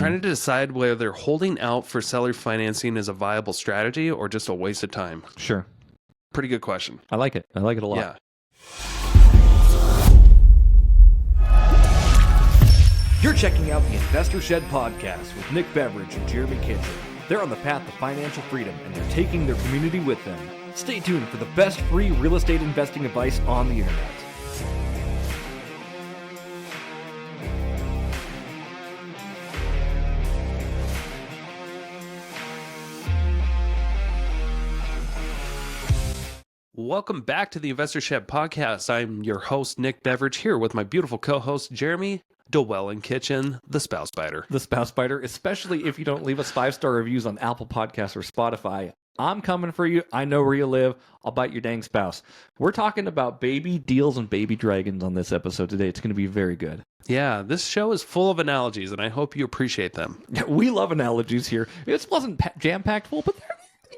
trying to decide whether holding out for seller financing is a viable strategy or just a waste of time. Sure. Pretty good question. I like it. I like it a lot. Yeah. You're checking out the Investor Shed podcast with Nick Beveridge and Jeremy Kitchen. They're on the path to financial freedom, and they're taking their community with them. Stay tuned for the best free real estate investing advice on the internet. Welcome back to the Investor Shed podcast. I'm your host, Nick Beveridge, here with my beautiful co-host, Jeremy and Kitchen, the Spouse Biter. The Spouse Biter, especially if you don't leave us 5-star reviews on Apple Podcasts or Spotify. I'm coming for you. I know where you live. I'll bite your dang spouse. We're talking about baby deals and baby dragons on this episode today. It's going to be very good. Yeah, this show is full of analogies, and I hope you appreciate them. We love analogies here. It wasn't jam-packed full, but there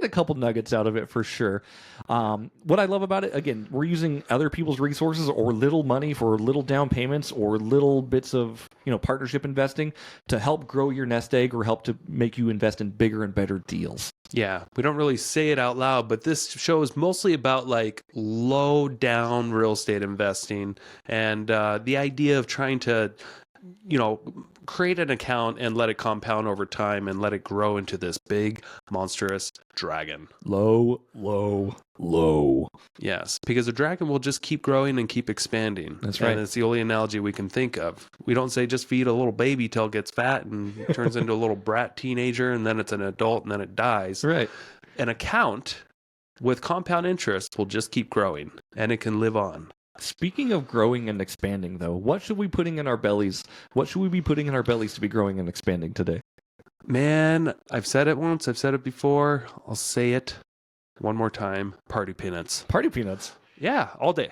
a couple nuggets out of it for sure. What I love about it, again, we're using other people's resources or little money for little down payments or little bits of, partnership investing to help grow your nest egg or help to make you invest in bigger and better deals. Yeah, we don't really say it out loud, but this show is mostly about like low down real estate investing and the idea of trying to, create an account and let it compound over time and let it grow into this big, monstrous dragon. Low, low, low. Yes, because a dragon will just keep growing and keep expanding. That's right. And it's the only analogy we can think of. We don't say just feed a little baby till it gets fat and turns into a little brat teenager and then it's an adult and then it dies. Right. An account with compound interest will just keep growing and it can live on. Speaking of growing and expanding, though, what should we be putting in our bellies? What should we be putting in our bellies to be growing and expanding today? Man, I've said it once. I've said it before. I'll say it one more time. Party peanuts. Party peanuts. Yeah, all day.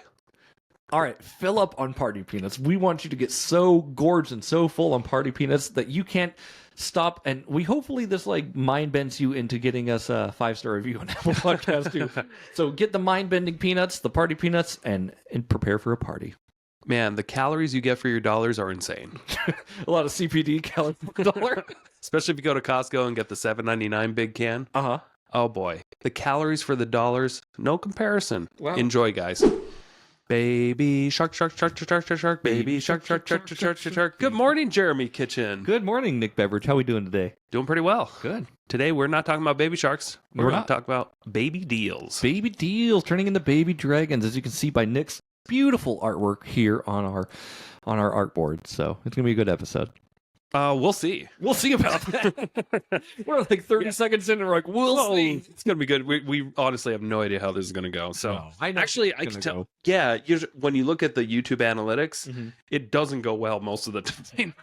All right, fill up on party peanuts. We want you to get so gorged and so full on party peanuts that you can't stop. And we hopefully this mind bends you into getting us a 5-star review on Apple Podcast too. So get the mind bending peanuts, the party peanuts, and prepare for a party. Man, the calories you get for your dollars are insane. A lot of CPD calories per dollar. Especially if you go to Costco and get the $7.99 big can. Uh-huh. Oh boy. The calories for the dollars, no comparison. Wow. Enjoy, guys. Baby shark, shark, shark, shark, shark, shark, baby shark, shark, shark, shark, shark, shark. Good morning, Jeremy Kitchen. Good morning, Nick Beveridge. How are we doing today? Doing pretty well. Good. Today, we're not talking about baby sharks. We're going to talk about baby deals. Baby deals turning into baby dragons, as you can see by Nick's beautiful artwork here on our artboard. So it's going to be a good episode. We'll see. We'll see about that. We're like 30 seconds in and we're like, we'll see. It's going to be good. We honestly have no idea how this is going to go. So No, I know actually, I can tell. Yeah, when you look at the YouTube analytics, it doesn't go well most of the time.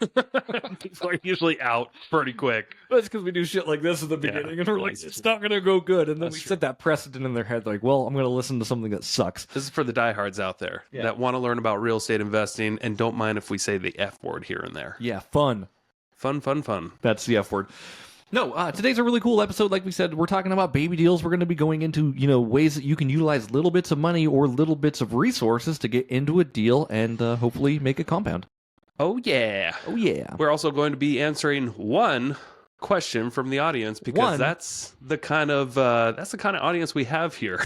People are usually out pretty quick. That's because we do shit like this at the beginning and we're like, it's not going to go good. And then we set that precedent in their head like, well, I'm going to listen to something that sucks. This is for the diehards out there that want to learn about real estate investing and don't mind if we say the F word here and there. Yeah, fun. Fun. That's the F word. No, today's a really cool episode. Like we said, we're talking about baby deals. We're going to be going into, ways that you can utilize little bits of money or little bits of resources to get into a deal and hopefully make it compound. Oh, yeah. Oh, yeah. We're also going to be answering one question from the audience because that's the kind of audience we have here.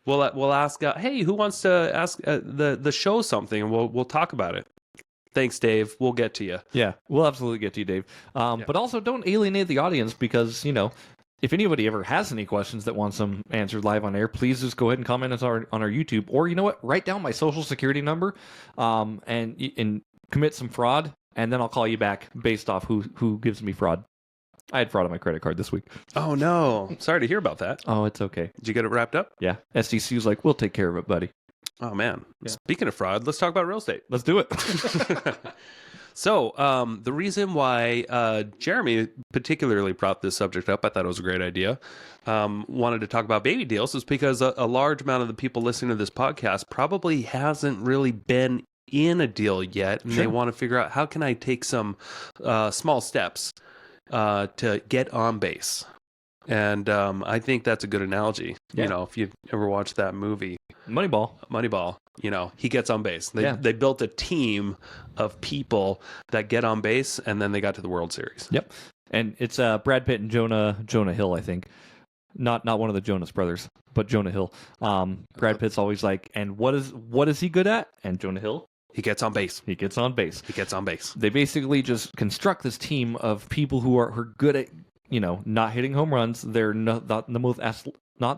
We'll ask, hey, who wants to ask the show something, and we'll talk about it. Thanks, Dave. We'll get to you. Yeah, we'll absolutely get to you, Dave. But also don't alienate the audience because, if anybody ever has any questions that wants them answered live on air, please just go ahead and comment on our YouTube. Or you know what? Write down my social security number and commit some fraud, and then I'll call you back based off who gives me fraud. I had fraud on my credit card this week. Oh, no. Sorry to hear about that. Oh, it's okay. Did you get it wrapped up? Yeah. SDC was like, we'll take care of it, buddy. Oh, man. Yeah. Speaking of fraud, let's talk about real estate. Let's do it. So the reason why Jeremy particularly brought this subject up, I thought it was a great idea, wanted to talk about baby deals, is because a large amount of the people listening to this podcast probably hasn't really been in a deal yet, and they want to figure out how can I take some small steps to get on base. And I think that's a good analogy. Yeah. If you've ever watched that movie. Moneyball. he gets on base. They built a team of people that get on base, and then they got to the World Series. Yep. And it's Brad Pitt and Jonah Hill, I think. Not one of the Jonas brothers, but Jonah Hill. Brad Pitt's always like, and what is he good at? And Jonah Hill, he gets on base. He gets on base. They basically just construct this team of people who are good at, not hitting home runs. They're not the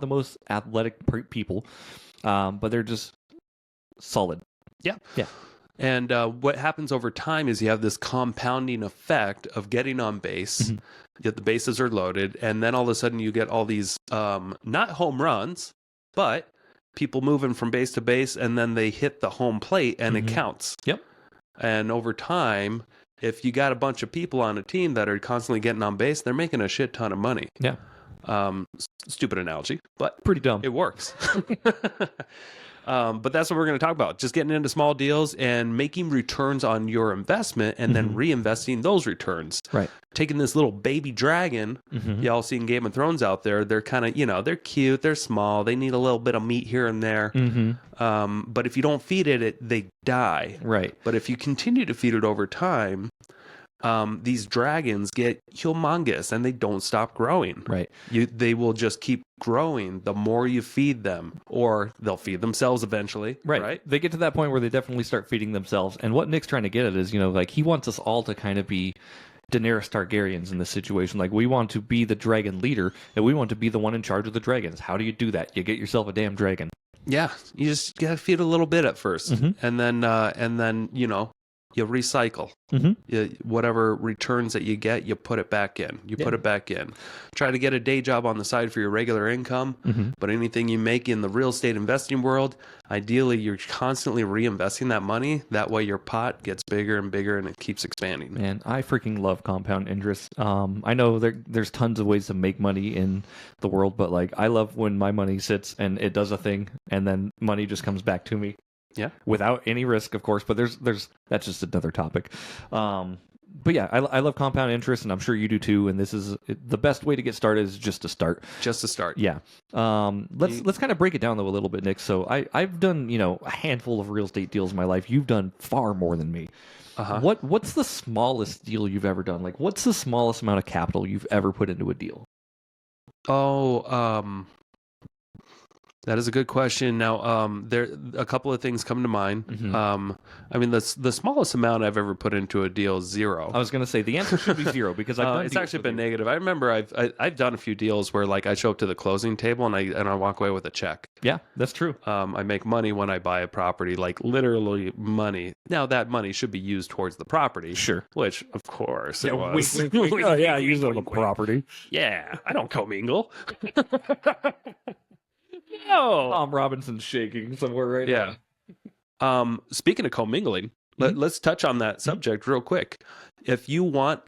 most athletic people, but they're just solid. Yeah. Yeah. And what happens over time is you have this compounding effect of getting on base, yet the bases are loaded, and then all of a sudden you get all these, not home runs, but people moving from base to base, and then they hit the home plate, and it counts. Yep. And over time, if you got a bunch of people on a team that are constantly getting on base, they're making a shit ton of money. Yeah. Stupid analogy, but pretty dumb. It works. But that's what we're going to talk about. Just getting into small deals and making returns on your investment and then reinvesting those returns. Right. Taking this little baby dragon, y'all seen Game of Thrones out there. They're kind of, they're cute. They're small. They need a little bit of meat here and there. But if you don't feed it, they die. Right. But if you continue to feed it over time, these dragons get humongous and they don't stop growing. Right. They will just keep growing the more you feed them, or they'll feed themselves eventually. Right. They get to that point where they definitely start feeding themselves. And what Nick's trying to get at is, like he wants us all to kind of be Daenerys Targaryens in this situation. Like we want to be the dragon leader and we want to be the one in charge of the dragons. How do you do that? You get yourself a damn dragon. Yeah. You just got to feed a little bit at first. And then, you recycle. Whatever returns that you get, you put it back in. Put it back in. Try to get a day job on the side for your regular income. But anything you make in the real estate investing world, ideally you're constantly reinvesting that money. That way your pot gets bigger and bigger and it keeps expanding. Man, I freaking love compound interest. I know there's tons of ways to make money in the world, but like I love when my money sits and it does a thing and then money just comes back to me. Yeah, without any risk, of course. But that's just another topic. But yeah, I love compound interest, and I'm sure you do too. And this is the best way to get started is just to start. Yeah. Let's kind of break it down though a little bit, Nick. So I've done a handful of real estate deals in my life. You've done far more than me. What's the smallest deal you've ever done? Like, what's the smallest amount of capital you've ever put into a deal? That is a good question. Now, there a couple of things come to mind. I mean, the smallest amount I've ever put into a deal is zero. I was going to say the answer should be zero because I've done it's actually been negative. I remember I've done a few deals where like I show up to the closing table and I walk away with a check. Yeah, that's true. I make money when I buy a property, like literally money. Now that money should be used towards the property. Sure. Which of course it was. Use it on the property. Yeah, I don't commingle. No. Tom Robinson's shaking somewhere right now. Speaking of commingling, let's touch on that subject real quick. If you want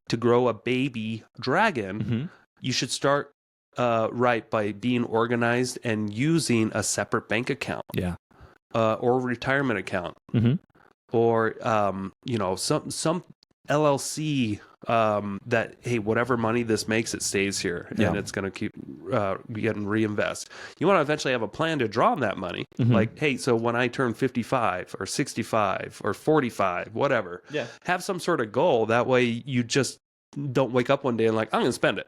to grow a baby dragon, you should start right by being organized and using a separate bank account. Yeah. Or retirement account. Or some LLC that, hey, whatever money this makes, it stays here and it's going to keep getting reinvest. You want to eventually have a plan to draw on that money. Like, hey, so when I turn 55 or 65 or 45, whatever, have some sort of goal. That way you just don't wake up one day and like, I'm going to spend it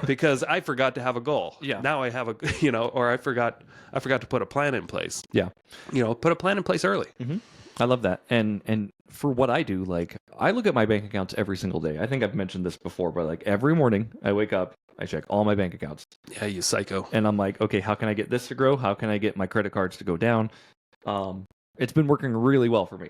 because I forgot to have a goal. Now I have or I forgot to put a plan in place. Put a plan in place early. I love that. And for what I do, like I look at my bank accounts every single day. I think I've mentioned this before, but like every morning I wake up, I check all my bank accounts. Yeah, you psycho. And I'm like, okay, how can I get this to grow? How can I get my credit cards to go down? It's been working really well for me.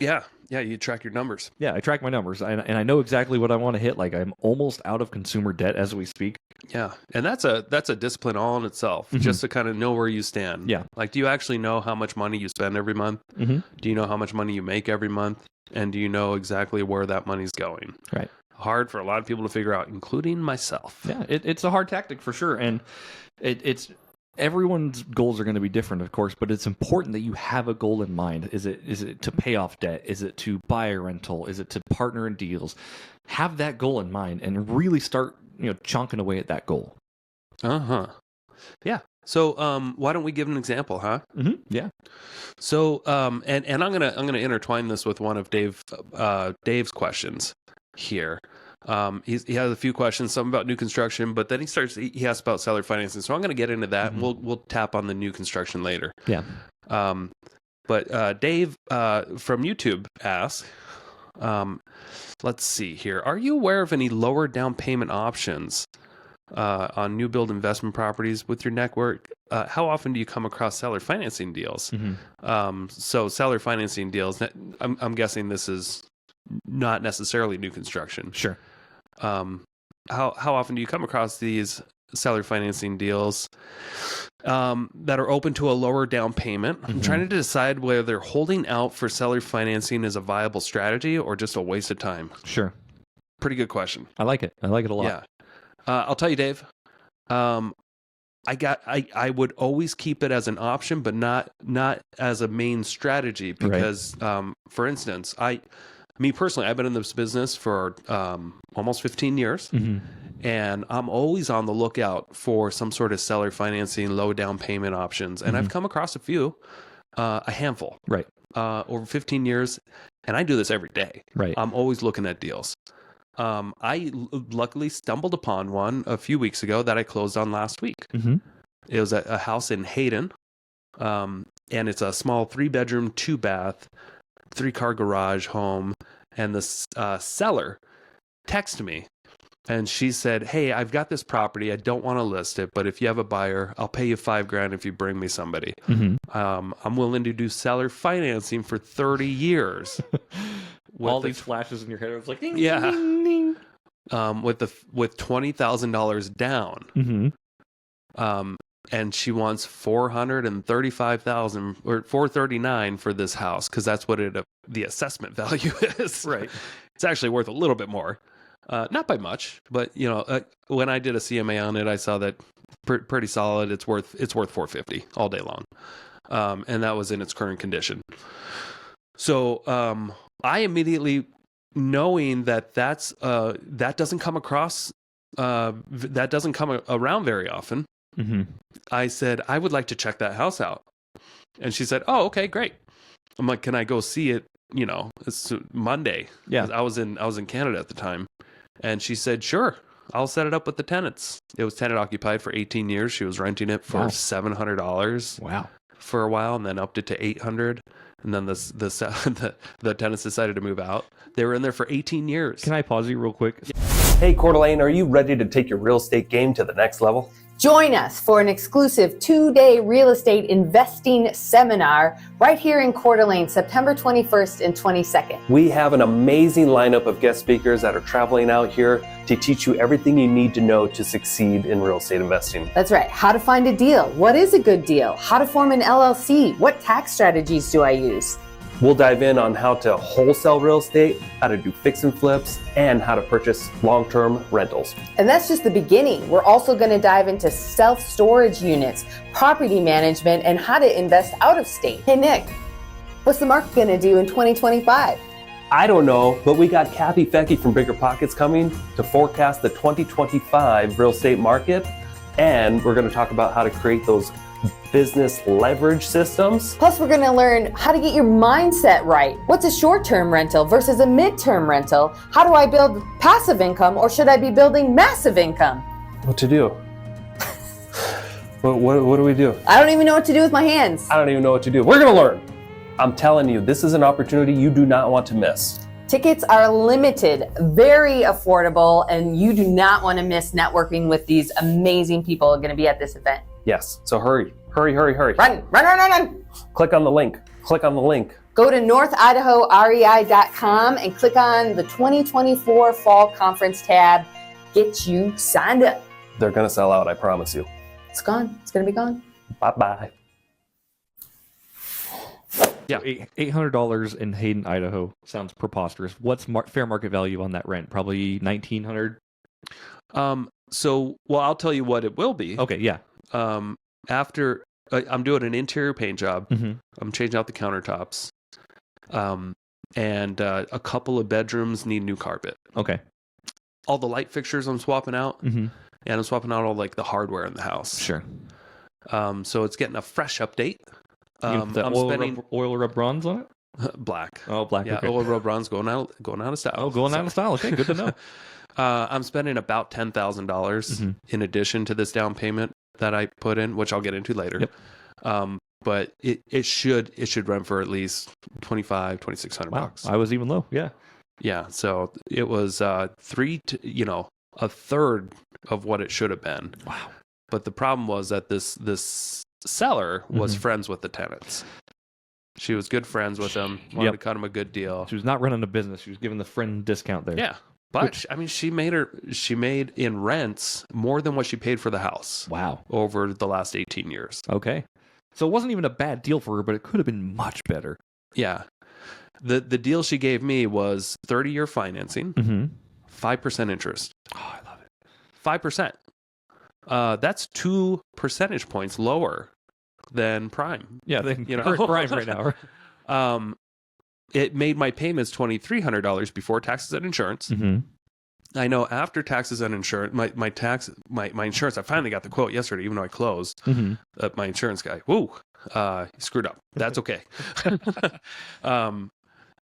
Yeah, you track your numbers. Yeah, I track my numbers, and I know exactly what I want to hit. Like I'm almost out of consumer debt as we speak. Yeah, and that's a discipline all in itself, just to kind of know where you stand. Yeah, like do you actually know how much money you spend every month? Do you know how much money you make every month? And do you know exactly where that money's going? Right. Hard for a lot of people to figure out, including myself. Yeah, it's a hard tactic for sure, and it's. Everyone's goals are going to be different, of course, but it's important that you have a goal in mind. Is it to pay off debt? Is it to buy a rental? Is it to partner in deals? Have that goal in mind and really start, chonking away at that goal. Yeah. So why don't we give an example, huh? Mm-hmm. Yeah. So and I'm gonna intertwine this with one of Dave's questions here. He has a few questions, some about new construction, but then he asks about seller financing. So I'm gonna get into that, and we'll tap on the new construction later. Yeah. But Dave from YouTube asks, let's see here. Are you aware of any lower down payment options on new build investment properties with your network? How often do you come across seller financing deals? So seller financing deals, I'm guessing this is not necessarily new construction. Sure. How often do you come across these seller financing deals that are open to a lower down payment? I'm trying to decide whether holding out for seller financing is a viable strategy or just a waste of time. Sure. Pretty good question. I like it. I like it a lot. Yeah. I'll tell you, Dave. I would always keep it as an option, but not as a main strategy because, for instance, me personally, I've been in this business for almost 15 years. And I'm always on the lookout for some sort of seller financing, low down payment options. And I've come across a handful, over 15 years. And I do this every day. I'm always looking at deals. I luckily stumbled upon one a few weeks ago that I closed on last week. It was a house in Hayden. And it's a small 3-bedroom, 2-bath, 3-car garage home. And the seller texted me. And she said, "Hey, I've got this property. I don't want to list it, but if you have a buyer, I'll pay you $5,000 if you bring me somebody. I'm willing to do seller financing for 30 years." All these flashes in your head. I was like, ding, yeah, ding, ding. With $20,000 down. And she wants $435,000 or $439,000 for this house because that's what the assessment value is. It's actually worth a little bit more. Not by much, but when I did a CMA on it, I saw that pretty solid. It's worth $450,000 all day long, and that was in its current condition. So I immediately, knowing that that doesn't come around very often, I said I would like to check that house out, and she said, "Oh, okay, great." I'm like, "Can I go see it?" It's Monday. Yeah, I was in Canada at the time. And she said, "Sure, I'll set it up with the tenants." It was tenant occupied for 18 years. She was renting it for $700 for a while, and then upped it to $800. And then the tenants decided to move out. They were in there for 18 years. Can I pause you real quick? Hey, Coeur d'Alene, are you ready to take your real estate game to the next level? Join us for an exclusive 2-day real estate investing seminar right here in Coeur d'Alene, September 21st and 22nd. We have an amazing lineup of guest speakers that are traveling out here to teach you everything you need to know to succeed in real estate investing. That's right. How to find a deal. What is a good deal? How to form an LLC. What tax strategies do I use? We'll dive in on how to wholesale real estate, how to do fix and flips, and how to purchase long-term rentals. And that's just the beginning. We're also going to dive into self-storage units, property management, and how to invest out of state. Hey, Nick, what's the market going to do in 2025? I don't know, but we got Kathy Fecky from Bigger Pockets coming to forecast the 2025 real estate market, and we're going to talk about how to create those business leverage systems. Plus, we're going to learn how to get your mindset right. What's a short-term rental versus a mid-term rental? How do I build passive income, or should I be building massive income? What to do? What do we do? I don't even know what to do with my hands. I don't even know what to do. We're going to learn. I'm telling you, this is an opportunity you do not want to miss. Tickets are limited, very affordable, and you do not want to miss networking with these amazing people going to be at this event. Yes, so hurry. Run. Click on the link. Go to northidahorei.com and click on the 2024 Fall Conference tab. Get you signed up. They're going to sell out, I promise you. It's gone. It's going to be gone. Bye-bye. Yeah, $800 in Hayden, Idaho sounds preposterous. What's fair market value on that rent? Probably $1,900. So, I'll tell you what it will be. Okay, yeah. After I'm doing an interior paint job, I'm changing out the countertops, and a couple of bedrooms need new carpet. Okay. All the light fixtures I'm swapping out, and I'm swapping out all like the hardware in the house. Sure. So it's getting a fresh update. The I'm oil, spending oil rub bronze on it? black. Oh, black. Yeah, okay. oil rub bronze going out of style. Oh, going out of style. Okay, good to know. I'm spending about $10,000 in addition to this down payment that I put in, which I'll get into later. Yep. But it should run for at least $2,600. Wow, I was even low. Yeah. Yeah, so it was a third of what it should have been. Wow. But the problem was that this seller was friends with the tenants. She was good friends with them. Wanted to cut them a good deal. She was not running a business. She was giving the friend discount there. Yeah, but I mean, she made in rents more than what she paid for the house. Wow. Over the last 18 years. Okay. So it wasn't even a bad deal for her, but it could have been much better. Yeah. The deal she gave me was 30-year financing, 5% interest. Oh, I love it. 5%. That's 2 percentage points lower than prime. Yeah, they current prime right now. It made my payments $2,300 before taxes and insurance. I know after taxes and insurance, my insurance. I finally got the quote yesterday, even though I closed. My insurance guy, he screwed up. That's okay.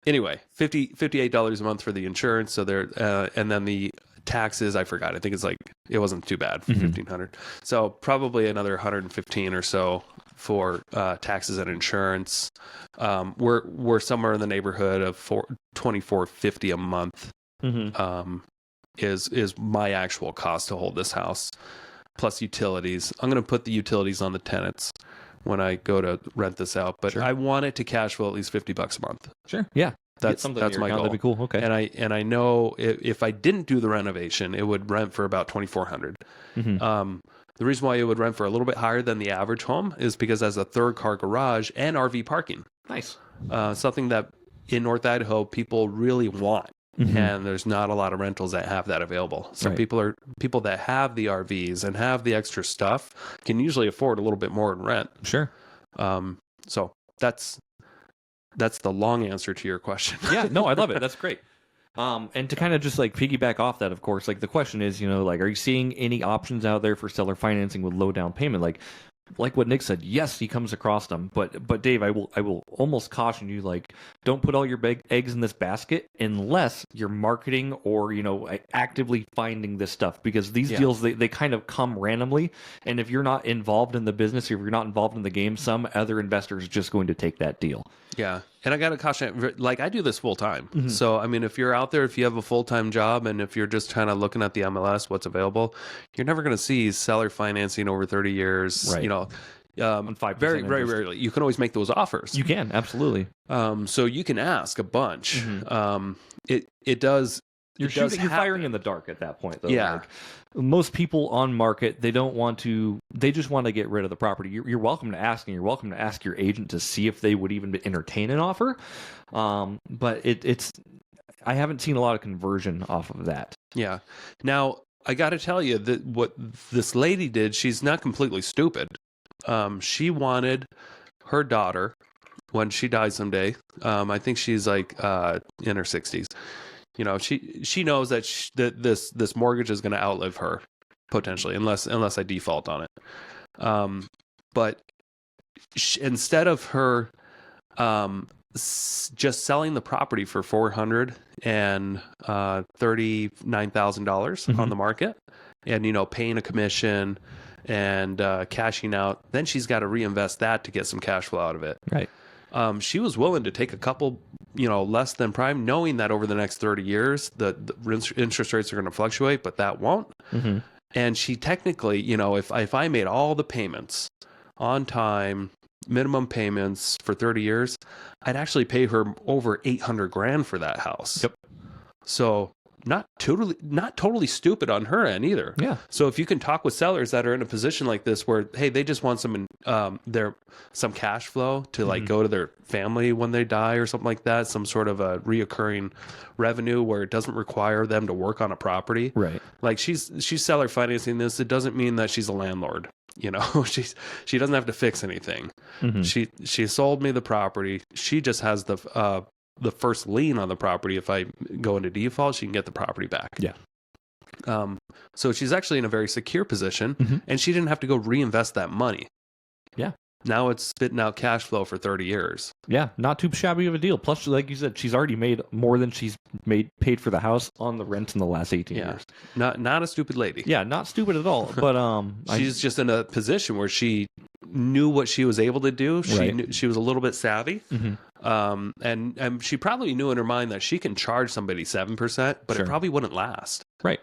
Anyway, $58 a month for the insurance. So there, and then the taxes, I forgot. I think it wasn't too bad for $1,500. So probably another $115 or so for taxes and insurance. We're somewhere in the neighborhood of $2,450 a month. Is my actual cost to hold this house, plus utilities. I'm going to put the utilities on the tenants when I go to rent this out, but I want it to cash flow at least $50 a month. Sure. Yeah. That's my goal. That'd be cool. Okay. And I know if I didn't do the renovation, it would rent for about $2,400. The reason why it would rent for a little bit higher than the average home is because it has a 3rd-car garage and RV parking. Nice. Something that in North Idaho people really want. And there's not a lot of rentals that have that available. So people that have the RVs and have the extra stuff can usually afford a little bit more in rent. Sure. So that's the long answer to your question. Yeah, no, I love it. That's great. And to kind of just piggyback off that, of course, the question is, are you seeing any options out there for seller financing with low down payment? Like what Nick said, yes, he comes across them, but Dave, I will almost caution you, don't put all your eggs in this basket unless you're marketing or actively finding this stuff, because these deals they kind of come randomly, and if you're not involved in the business, or if you're not involved in the game, some other investor is just going to take that deal. Yeah. And I got to caution, I do this full time. So, I mean, if you're out there, if you have a full-time job, and if you're just kind of looking at the MLS, what's available, you're never going to see seller financing over 30 years, right. On 5% very, very rarely. You can always make those offers. You can, absolutely. So you can ask a bunch. It does. You're firing in the dark at that point, though. Yeah. Most people on market, they just want to get rid of the property. You're welcome to ask, and you're welcome to ask your agent to see if they would even entertain an offer. But I haven't seen a lot of conversion off of that. Yeah. Now, I got to tell you that what this lady did, she's not completely stupid. She wanted her daughter, when she dies someday, I think she's in her 60s. She knows that this mortgage is going to outlive her potentially, unless I default on it. But instead of her just selling the property for $439,000 on the market, and paying a commission and cashing out, then she's got to reinvest that to get some cash flow out of it. Right. She was willing to take a couple, less than prime, knowing that over the next 30 years, the interest rates are going to fluctuate, but that won't. And she technically, if I made all the payments on time, minimum payments for 30 years, I'd actually pay her over $800,000 for that house. Yep. So not totally stupid on her end either. Yeah. So if you can talk with sellers that are in a position like this where, hey, they just want some cash flow to go to their family when they die or something like that, some sort of a reoccurring revenue where it doesn't require them to work on a property. Right. She's seller financing this. It doesn't mean that she's a landlord. She doesn't have to fix anything. She sold me the property. She just has the first lien on the property. If I go into default, she can get the property back. Yeah. So she's actually in a very secure position, and she didn't have to go reinvest that money. Yeah. Now it's spitting out cash flow for 30 years. Yeah, not too shabby of a deal. Plus, like you said, she's already made more than she's paid for the house on the rent in the last 18 years. Not a stupid lady. Yeah, not stupid at all. But she's just in a position where she knew what she was able to do. She knew, she was a little bit savvy. And she probably knew in her mind that she can charge somebody 7%, but it probably wouldn't last. Right.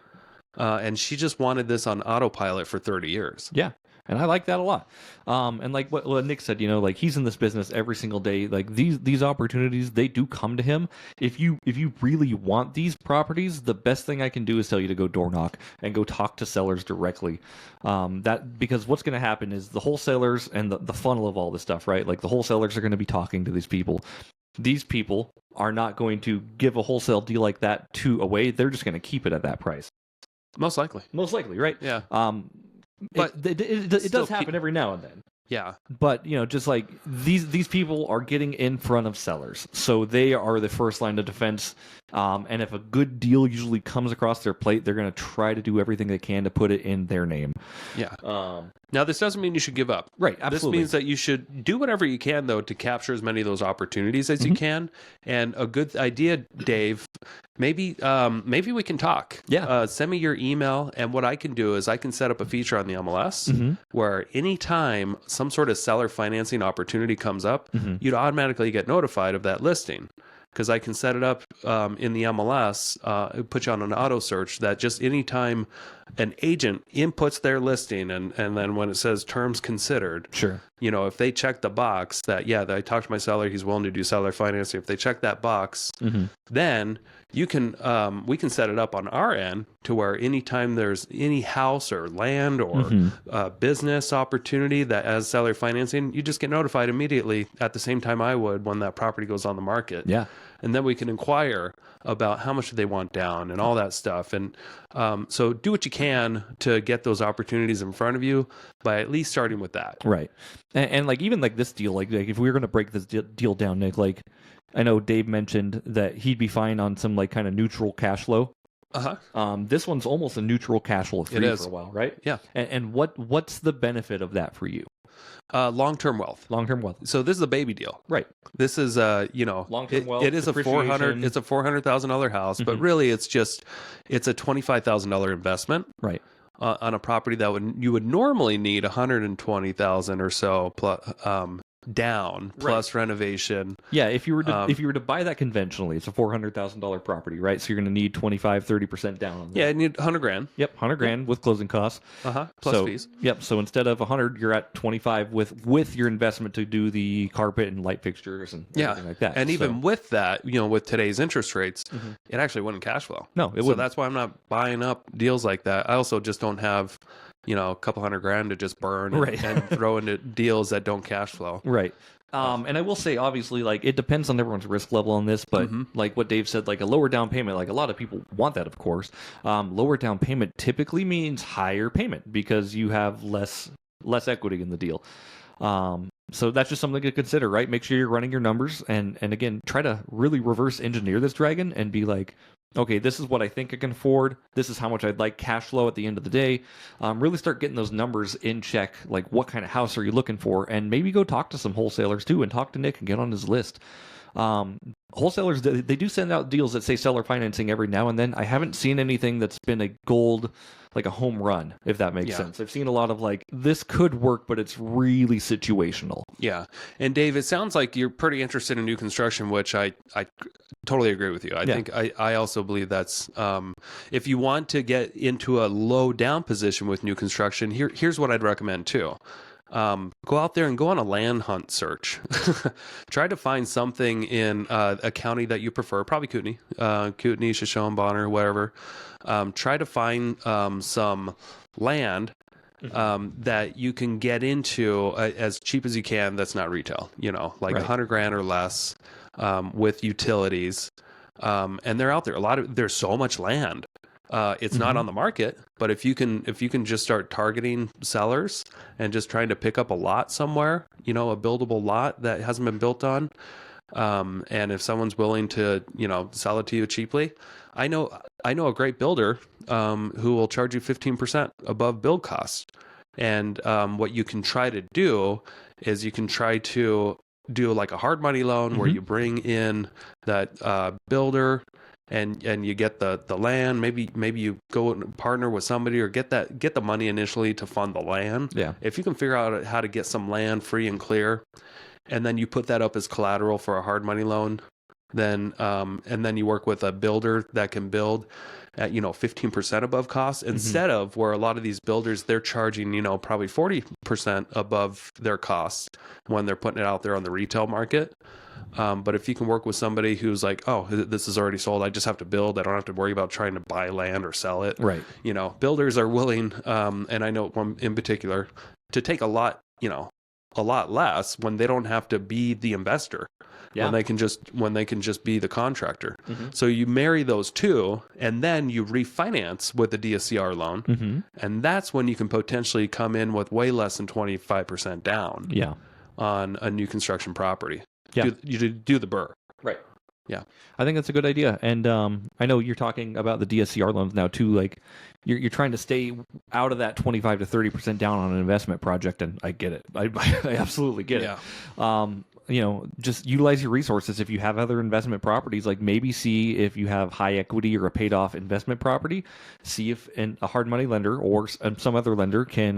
And she just wanted this on autopilot for 30 years. Yeah. And I like that a lot. And like what Nick said, you know, like he's in this business every single day. Like these opportunities, they do come to him. If you really want these properties, the best thing I can do is tell you to go door knock and go talk to sellers directly. Because what's going to happen is the wholesalers and the funnel of all this stuff, right? Like the wholesalers are going to be talking to these people. These people are not going to give a wholesale deal like that away. They're just going to keep it at that price. Most likely, right? Yeah. But it does happen every now and then. Yeah. But, you know, just like these people are getting in front of sellers. So they are the first line of defense. And if a good deal usually comes across their plate, they're going to try to do everything they can to put it in their name. Yeah. Now, this doesn't mean you should give up. Right, absolutely. This means that you should do whatever you can, though, to capture as many of those opportunities as you can. And a good idea, Dave, maybe we can talk. Yeah. Send me your email, and what I can do is I can set up a feature on the MLS where anytime some sort of seller financing opportunity comes up, you'd automatically get notified of that listing. Because I can set it up in the MLS, put you on an auto search that just anytime an agent inputs their listing and then when it says terms considered, you know, if they check the box that, I talked to my seller, he's willing to do seller financing. If they check that box, then you can we can set it up on our end to where anytime there's any house or land or business opportunity that has seller financing, you just get notified immediately at the same time I would when that property goes on the market. Yeah. And then we can inquire about how much do they want down and all that stuff. And so do what you can to get those opportunities in front of you by at least starting with that. Right. And like even like this deal, like if we were going to break this deal down, Nick, like I know Dave mentioned that he'd be fine on some like kind of neutral cash flow. This one's almost a neutral cash flow free for a while, right? Yeah. And what's the benefit of that for you? Long-term wealth. Long-term wealth. So this is a baby deal, right? This is long-term wealth. It is it's a $400,000 house, but really it's a $25,000 investment, right? On a property that you would normally need $120,000 or so plus down plus renovation. Yeah, if you were to buy that conventionally, it's a $400,000 property, right? So you're going to need 25-30% down on that. Yeah, you need $100,000. Yep, $100,000 with closing costs. Plus fees. Yep. So instead of 100, you're at 25 with your investment to do the carpet and light fixtures and everything like that. And even with that, with today's interest rates, it actually wouldn't cash flow. No, it wouldn't. So that's why I'm not buying up deals like that. I also just don't have a couple $100,000 to just burn and throw into deals that don't cash flow. Right. And I will say, obviously, like it depends on everyone's risk level on this, but like what Dave said, like a lower down payment, like a lot of people want that, of course. Lower down payment typically means higher payment because you have less equity in the deal. So that's just something to consider, right? Make sure you're running your numbers and again, try to really reverse engineer this dragon and be like, okay, this is what I think I can afford. This is how much I'd like cash flow at the end of the day. Really start getting those numbers in check. Like what kind of house are you looking for? And maybe go talk to some wholesalers too and talk to Nick and get on his list. Wholesalers, they do send out deals that say seller financing every now and then. I haven't seen anything that's been a gold, like a home run, if that makes sense. I've seen a lot of like, this could work, but it's really situational. Yeah. And Dave, it sounds like you're pretty interested in new construction, which I totally agree with you. I think I also believe that's, if you want to get into a low down position with new construction, here's what I'd recommend too. Go out there and go on a land hunt search. Try to find something in a county that you prefer, probably Kootenai, Shoshone, Bonner, whatever. Try to find some land that you can get into as cheap as you can. That's not retail, like $100,000 or less with utilities. And they're out there. There's so much land. It's not on the market, but if you can just start targeting sellers and just trying to pick up a lot somewhere, a buildable lot that hasn't been built on, and if someone's willing to, sell it to you cheaply, I know a great builder who will charge you 15% above build costs. And what you can try to do is you can try to do like a hard money loan where you bring in that builder and you get the land. Maybe you go and partner with somebody or get the money initially to fund the land. Yeah. If you can figure out how to get some land free and clear, and then you put that up as collateral for a hard money loan, then and then you work with a builder that can build at 15% above cost instead of where a lot of these builders, they're charging probably 40% above their cost when they're putting it out there on the retail market. But if you can work with somebody who's like, oh, this is already sold, I just have to build, I don't have to worry about trying to buy land or sell it. Right. Builders are willing, and I know one in particular, to take a lot less when they don't have to be the investor. Yeah. When they can just be the contractor. So you marry those two, and then you refinance with a DSCR loan, and that's when you can potentially come in with way less than 25% down. Yeah. On a new construction property. Yeah. You do the burr. Right. Yeah. I think that's a good idea. And I know you're talking about the DSCR loans now too. Like you're trying to stay out of that 25 to 30% down on an investment project, and I get it. I absolutely get it. Just utilize your resources. If you have other investment properties, like maybe see if you have high equity or a paid off investment property, see if a hard money lender or some other lender can,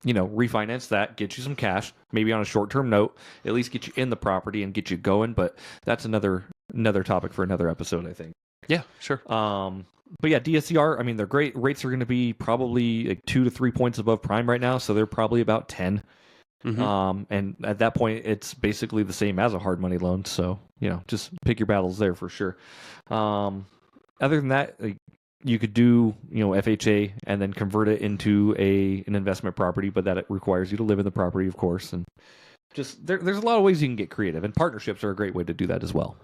refinance that, get you some cash, maybe on a short-term note, at least get you in the property and get you going. But that's another topic for another episode, I think. Yeah, sure. But yeah, DSCR, I mean, their great rates are going to be probably like 2 to 3 points above prime right now. So they're probably about 10. And at that point, it's basically the same as a hard money loan. So, just pick your battles there for sure. Other than that, you could do, FHA and then convert it into an investment property, but that it requires you to live in the property, of course. And just there's a lot of ways you can get creative, and partnerships are a great way to do that as well.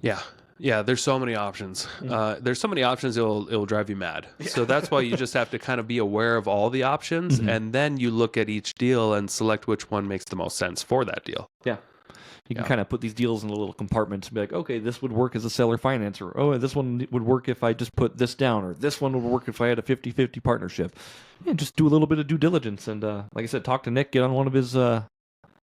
Yeah. Yeah, there's so many options. There's so many options it'll drive you mad. So that's why you just have to kind of be aware of all the options, and then you look at each deal and select which one makes the most sense for that deal. Yeah. You can kind of put these deals in little compartments and be like, okay, this would work as a seller finance, or oh, this one would work if I just put this down, or this one would work if I had a 50-50 partnership. And just do a little bit of due diligence. And like I said, talk to Nick, get on one of his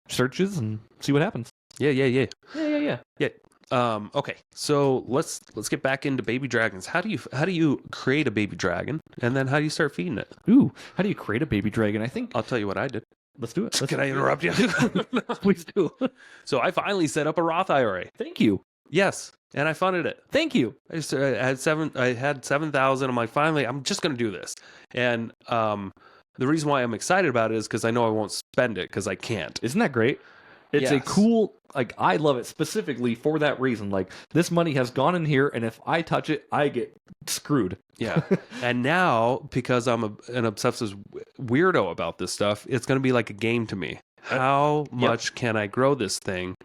searches and see what happens. Yeah. Yeah. Okay, so let's get back into baby dragons. How do you create a baby dragon, and then how do you start feeding it? Ooh, how do you create a baby dragon? I think I'll tell you what I did. Let's do it. Can I interrupt you? Please do. So I finally set up a Roth IRA. Thank you. Yes, and I funded it. Thank you. I had 7,000. I'm like, finally, I'm just going to do this. And the reason why I'm excited about it is because I know I won't spend it because I can't. Isn't that great? It's a Yes. cool, I love it specifically for that reason. Like, this money has gone in here, and if I touch it, I get screwed. Yeah. And now, because I'm an obsessive weirdo about this stuff, it's going to be like a game to me. How much can I grow this thing?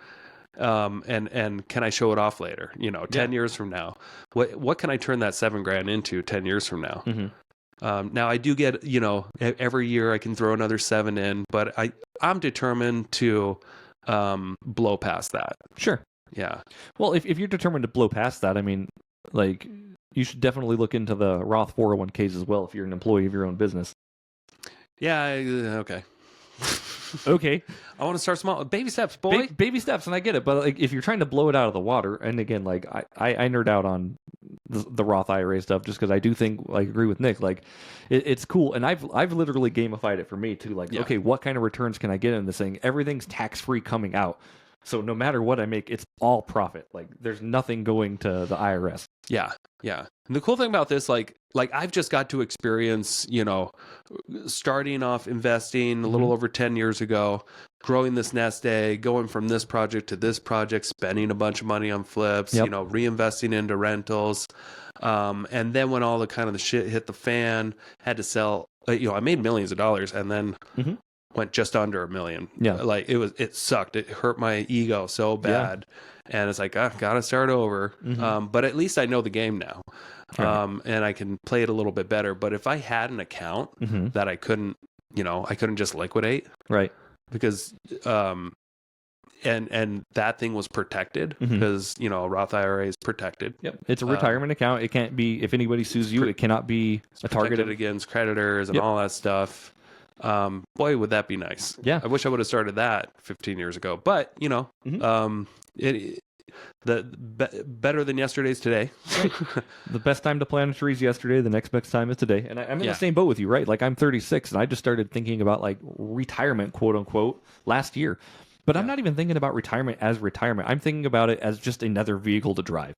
And can I show it off later? 10 years from now, what can I turn that $7,000 into 10 years from now? Now I do get, every year I can throw another 7 in, but I'm determined to blow past that. Sure. Yeah. Well, if you're determined to blow past that, I mean, like, you should definitely look into the Roth 401ks as well if you're an employee of your own business. Yeah. Okay. Okay. I want to start small. Baby steps, boy. Baby steps, and I get it. But like, if you're trying to blow it out of the water, and again, like I nerd out on the Roth IRA stuff just because I do think, like, agree with Nick, like it's cool, and I've literally gamified it for me too. Like, okay, what kind of returns can I get in this thing? Everything's tax free coming out, so no matter what I make, it's all profit. Like, there's nothing going to the IRS. Yeah. And the cool thing about this, like I've just got to experience, starting off investing a little over 10 years ago, growing this nest egg, going from this project to this project, spending a bunch of money on flips, reinvesting into rentals. And then when all the kind of the shit hit the fan, had to sell, I made millions of dollars and then went just under $1 million. Yeah. Like it sucked. It hurt my ego so bad. Yeah. And it's like, gotta start over. But at least I know the game now. Right. And I can play it a little bit better. But if I had an account that I couldn't just liquidate. Right. Because, and that thing was protected because, a Roth IRA is protected. Yep. It's a retirement account. It can't be, if anybody sues you, it cannot be a target against creditors and all that stuff. Boy, would that be nice. Yeah. I wish I would have started that 15 years ago. But, better than yesterday's today. The best time to plant a tree is yesterday. The next best time is today. And I'm in the same boat with you, right? Like I'm 36 and I just started thinking about like retirement, quote unquote, last year. But I'm not even thinking about retirement as retirement. I'm thinking about it as just another vehicle to drive.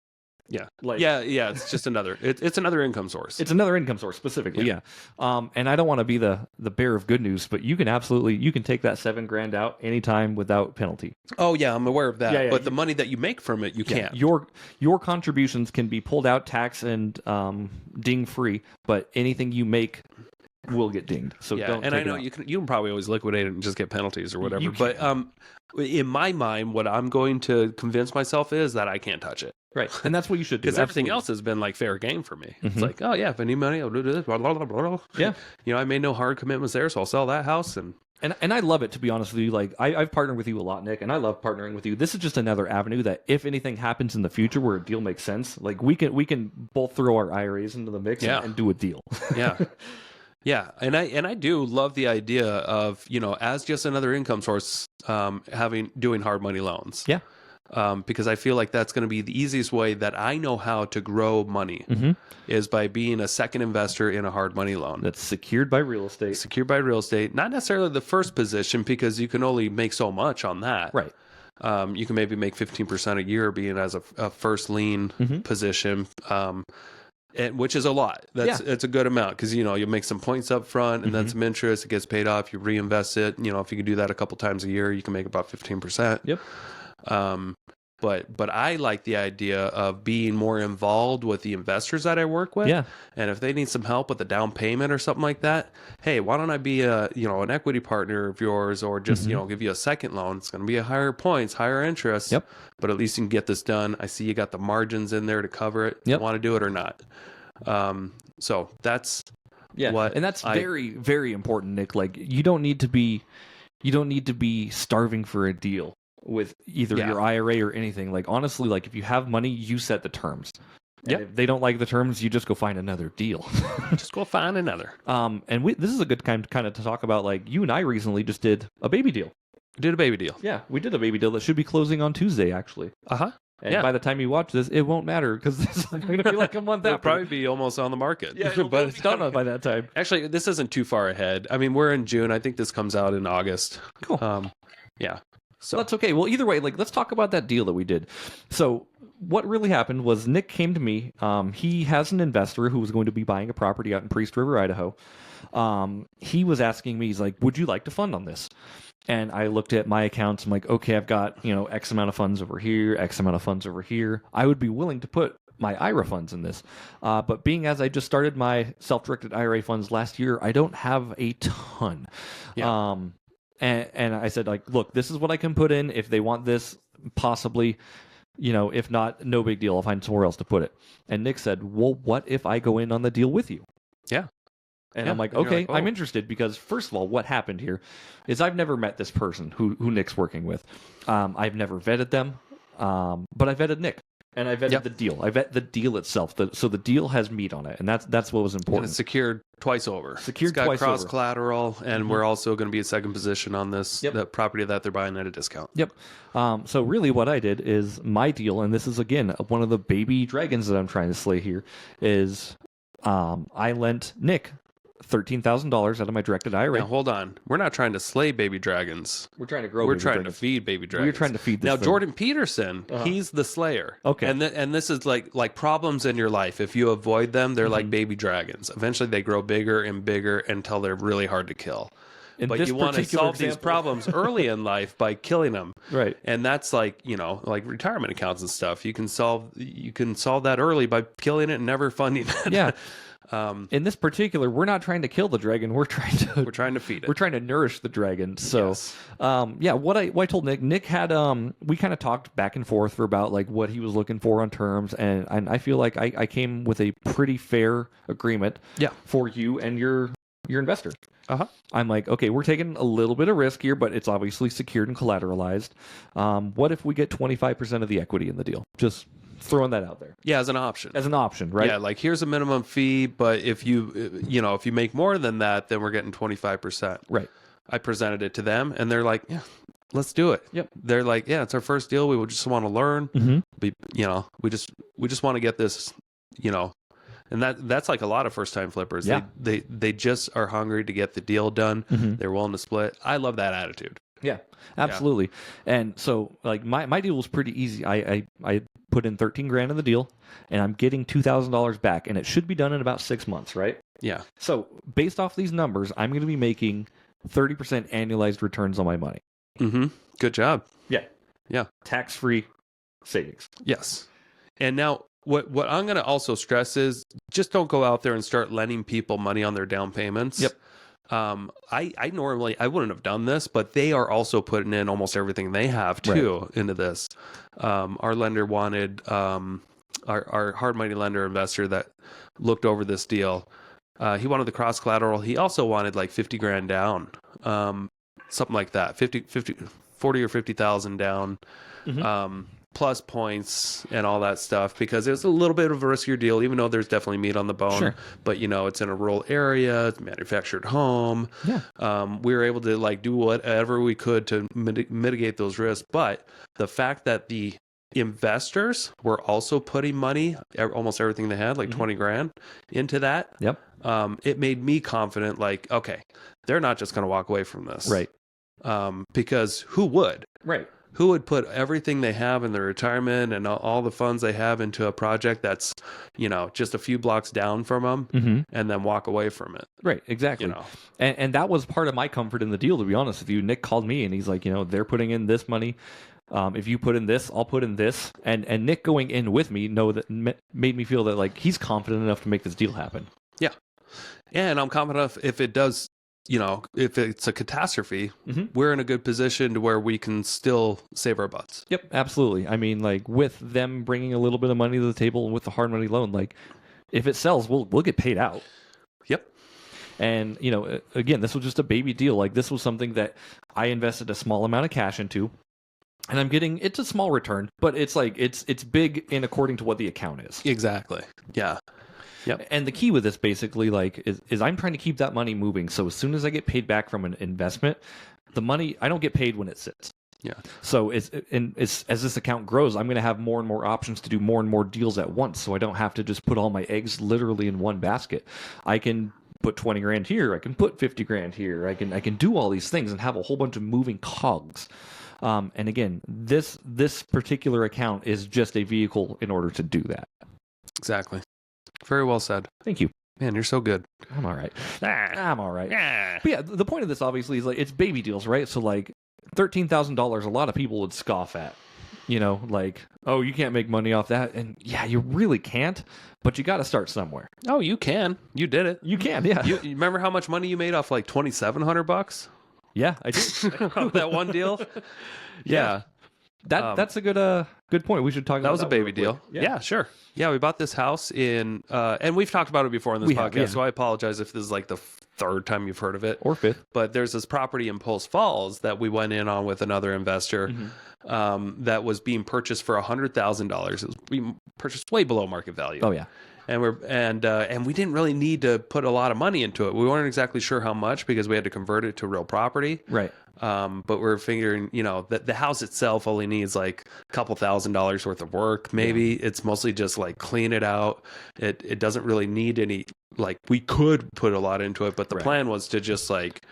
Yeah. Like, It's just another, it's another income source. It's another income source specifically. Yeah. And I don't want to be the bearer of good news, but you can take that $7,000 out anytime without penalty. Oh yeah, I'm aware of that. Yeah, but the money that you make from it, you can't. Your contributions can be pulled out tax and ding free, but anything you make will get dinged. So don't. And I know you can probably always liquidate it and just get penalties or whatever. But in my mind, what I'm going to convince myself is that I can't touch it. Right, and that's what you should do. Because everything else has been like fair game for me. It's like, oh yeah, if I need money, I'll do this. Blah, blah, blah, blah. Yeah, I made no hard commitments there, so I'll sell that house and I love it, to be honest with you. Like I've partnered with you a lot, Nick, and I love partnering with you. This is just another avenue that if anything happens in the future where a deal makes sense, like we can both throw our IRAs into the mix and do a deal. Yeah. Yeah, and I do love the idea of, as just another income source, doing hard money loans. Yeah. Because I feel like that's going to be the easiest way that I know how to grow money is by being a second investor in a hard money loan. That's secured by real estate. Secured by real estate. Not necessarily the first position because you can only make so much on that. Right. You can maybe make 15% a year being as a first lien position. Which is a lot. It's a good amount because you make some points up front and then some interest. It gets paid off. You reinvest it. If you can do that a couple times a year, you can make about 15%. Yep. But I like the idea of being more involved with the investors that I work with. Yeah. And if they need some help with a down payment or something like that, hey, why don't I be an equity partner of yours or just give you a second loan? It's going to be a higher points, higher interest. Yep. But at least you can get this done. I see you got the margins in there to cover it. Yep. Want to do it or not? So that's and that's very, very important, Nick. Like you don't need to be starving for a deal with either your IRA or anything. Like honestly, like if you have money, you set the terms. And if they don't like the terms, you just go find another deal. Just go find another. And this is a good kind of to talk about. Like you and I recently just did a baby deal. Did a baby deal. Yeah, we did a baby deal that should be closing on Tuesday, actually. And by the time you watch this, it won't matter because this is going to be like a month It'll after. probably be almost on the market. Yeah, but it's done by that time. Actually, this isn't too far ahead. I mean, we're in June. I think this comes out in August. Cool. Yeah. So that's okay. Well, either way, like let's talk about that deal that we did. So what really happened was Nick came to me. He has an investor who was going to be buying a property out in Priest River, Idaho. He was asking me, he's like, would you like to fund on this? And I looked at my accounts. I'm like, okay, I've got, X amount of funds over here, X amount of funds over here. I would be willing to put my IRA funds in this. But being as I just started my self-directed IRA funds last year, I don't have a ton. Yeah. And I said, like, look, this is what I can put in. If they want this, possibly, if not, no big deal. I'll find somewhere else to put it. And Nick said, well, what if I go in on the deal with you? Yeah. And I'm like, okay, I'm interested because first of all, what happened here is I've never met this person who Nick's working with. I've never vetted them, but I vetted Nick. And I vetted the deal. I vet the deal itself. So the deal has meat on it, and that's what was important. And it's secured twice over. Secured it's got twice cross over. Collateral, and we're also going to be a second position on this the property that they're buying at a discount. Yep. So really, what I did is my deal, and this is again one of the baby dragons that I'm trying to slay here, is I lent Nick $13,000 out of my directed IRA. Now hold on, we're not trying to slay baby dragons. We're trying to grow. We're baby trying dragons. to feed baby dragons. We're trying to feed this now thing. Jordan Peterson, he's the slayer. Okay, and this is like problems in your life. If you avoid them, they're like baby dragons. Eventually, they grow bigger and bigger until they're really hard to kill. But you want to solve these problems early in life by killing them, right? And that's like like retirement accounts and stuff. You can solve that early by killing it and never funding it. Yeah. In this particular, we're not trying to kill the dragon. We're trying to feed it. We're trying to nourish the dragon. So, yes. What I told Nick had, we kind of talked back and forth for about like what he was looking for on terms. And I feel like I came with a pretty fair agreement for you and your investor. I'm like, okay, we're taking a little bit of risk here, but it's obviously secured and collateralized. What if we get 25% of the equity in the deal? Just throwing that out there Yeah, as an option. as an option, right? Yeah, like here's a minimum fee, but if if you make more than that, then we're getting 25%. Right. I presented it to them, and they're like, yeah, let's do it. Yep. They're like, yeah, it's our first deal. We would just want to learn. Mm-hmm. We just want to get this, and that's like a lot of first time flippers. Yeah. They just are hungry to get the deal done. Mm-hmm. They're willing to split. I love that attitude. Yeah, absolutely. And so like my deal was pretty easy. I put in 13 grand in the deal, and I'm getting $2,000 back, and it should be done in about 6 months, right? Yeah. So based off these numbers, I'm going to be making 30% annualized returns on my money. Mm-hmm. Good job. Yeah. Yeah. Tax-free savings. Yes. And now what I'm going to also stress is just don't go out there and start lending people money on their down payments. Yep. I normally I wouldn't have done this, but they are also putting in almost everything they have too into this. Our lender wanted our hard money lender investor that looked over this deal. He wanted the cross collateral. He also wanted like 50 grand down, something like that, 40 or 50,000 down, plus points and all that stuff, because it was a little bit of a riskier deal, even though there's definitely meat on the bone. Sure. But it's in a rural area, it's a manufactured home. Yeah. We were able to like do whatever we could to mitigate those risks. But the fact that the investors were also putting money, almost everything they had, like 20 grand into that. Yep. It made me confident, like, okay, they're not just going to walk away from this. Right. Because who would? Right. Who would put everything they have in their retirement and all the funds they have into a project that's, just a few blocks down from them and then walk away from it? Right, exactly. And that was part of my comfort in the deal, to be honest with you. Nick called me and he's like, they're putting in this money. If you put in this, I'll put in this. And Nick going in with me made me feel that like he's confident enough to make this deal happen. Yeah. And I'm confident if it does, if it's a catastrophe, we're in a good position to where we can still save our butts. Yep, absolutely. I mean, like with them bringing a little bit of money to the table and with the hard money loan, like if it sells, we'll get paid out. Yep. And, again, this was just a baby deal. Like this was something that I invested a small amount of cash into. And I'm getting, it's a small return, but it's like, it's big in according to what the account is. Exactly. Yeah. Yep. And the key with this basically is I'm trying to keep that money moving. So as soon as I get paid back from an investment, the money, I don't get paid when it sits. Yeah. So as this account grows, I'm going to have more and more options to do more and more deals at once. So I don't have to just put all my eggs literally in one basket. I can put 20 grand here. I can put 50 grand here. I can do all these things and have a whole bunch of moving cogs. And again, this particular account is just a vehicle in order to do that. Exactly. Very well said. Thank you. Man, you're so good. I'm all right. I'm all right. But yeah, the point of this obviously is like it's baby deals, right? So like $13,000, a lot of people would scoff at. Like, oh, you can't make money off that. And yeah, you really can't, but you got to start somewhere. Oh, you can. You did it. You can, yeah. You remember how much money you made off like $2,700? Yeah, I do. That one deal? Yeah. That's a good point. We should talk about that. Was a baby quick. deal. Yeah, sure. Yeah, we bought this house in, and we've talked about it before on this podcast, so I apologize if this is like the third time you've heard of it. Or fifth. But there's this property in Post Falls that we went in on with another investor that was being purchased for $100,000. It was being purchased way below market value. Oh, yeah. And we didn't really need to put a lot of money into it. We weren't exactly sure how much because we had to convert it to real property. Right. But we're figuring, that the house itself only needs like a couple $1,000s worth of work. Maybe it's mostly just like clean it out. It doesn't really need any, like we could put a lot into it, but the plan was to just like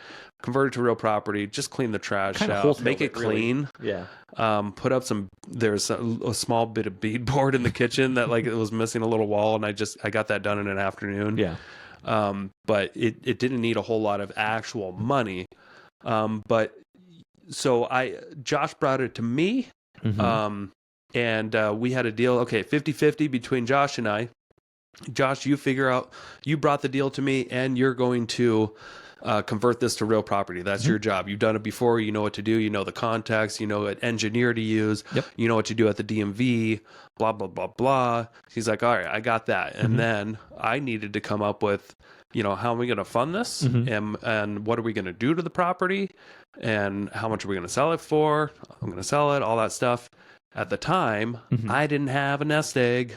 convert it to real property, just clean the trash out, make it clean. Really. Yeah. Put up there's a small bit of beadboard in the kitchen that like it was missing a little wall, and I got that done in an afternoon. Yeah. But it didn't need a whole lot of actual money. But so Josh brought it to me, and we had a deal. Okay. 50-50 between Josh and I. Josh, you brought the deal to me, and you're going to convert this to real property. That's your job. You've done it before. You know what to do. You know the contacts. You know what engineer to use. Yep. You know what to do at the DMV. Blah blah blah blah. He's like, all right, I got that. And then I needed to come up with, how are we going to fund this, and what are we going to do to the property, and how much are we going to sell it for? I'm going to sell it, all that stuff. At the time, I didn't have a nest egg.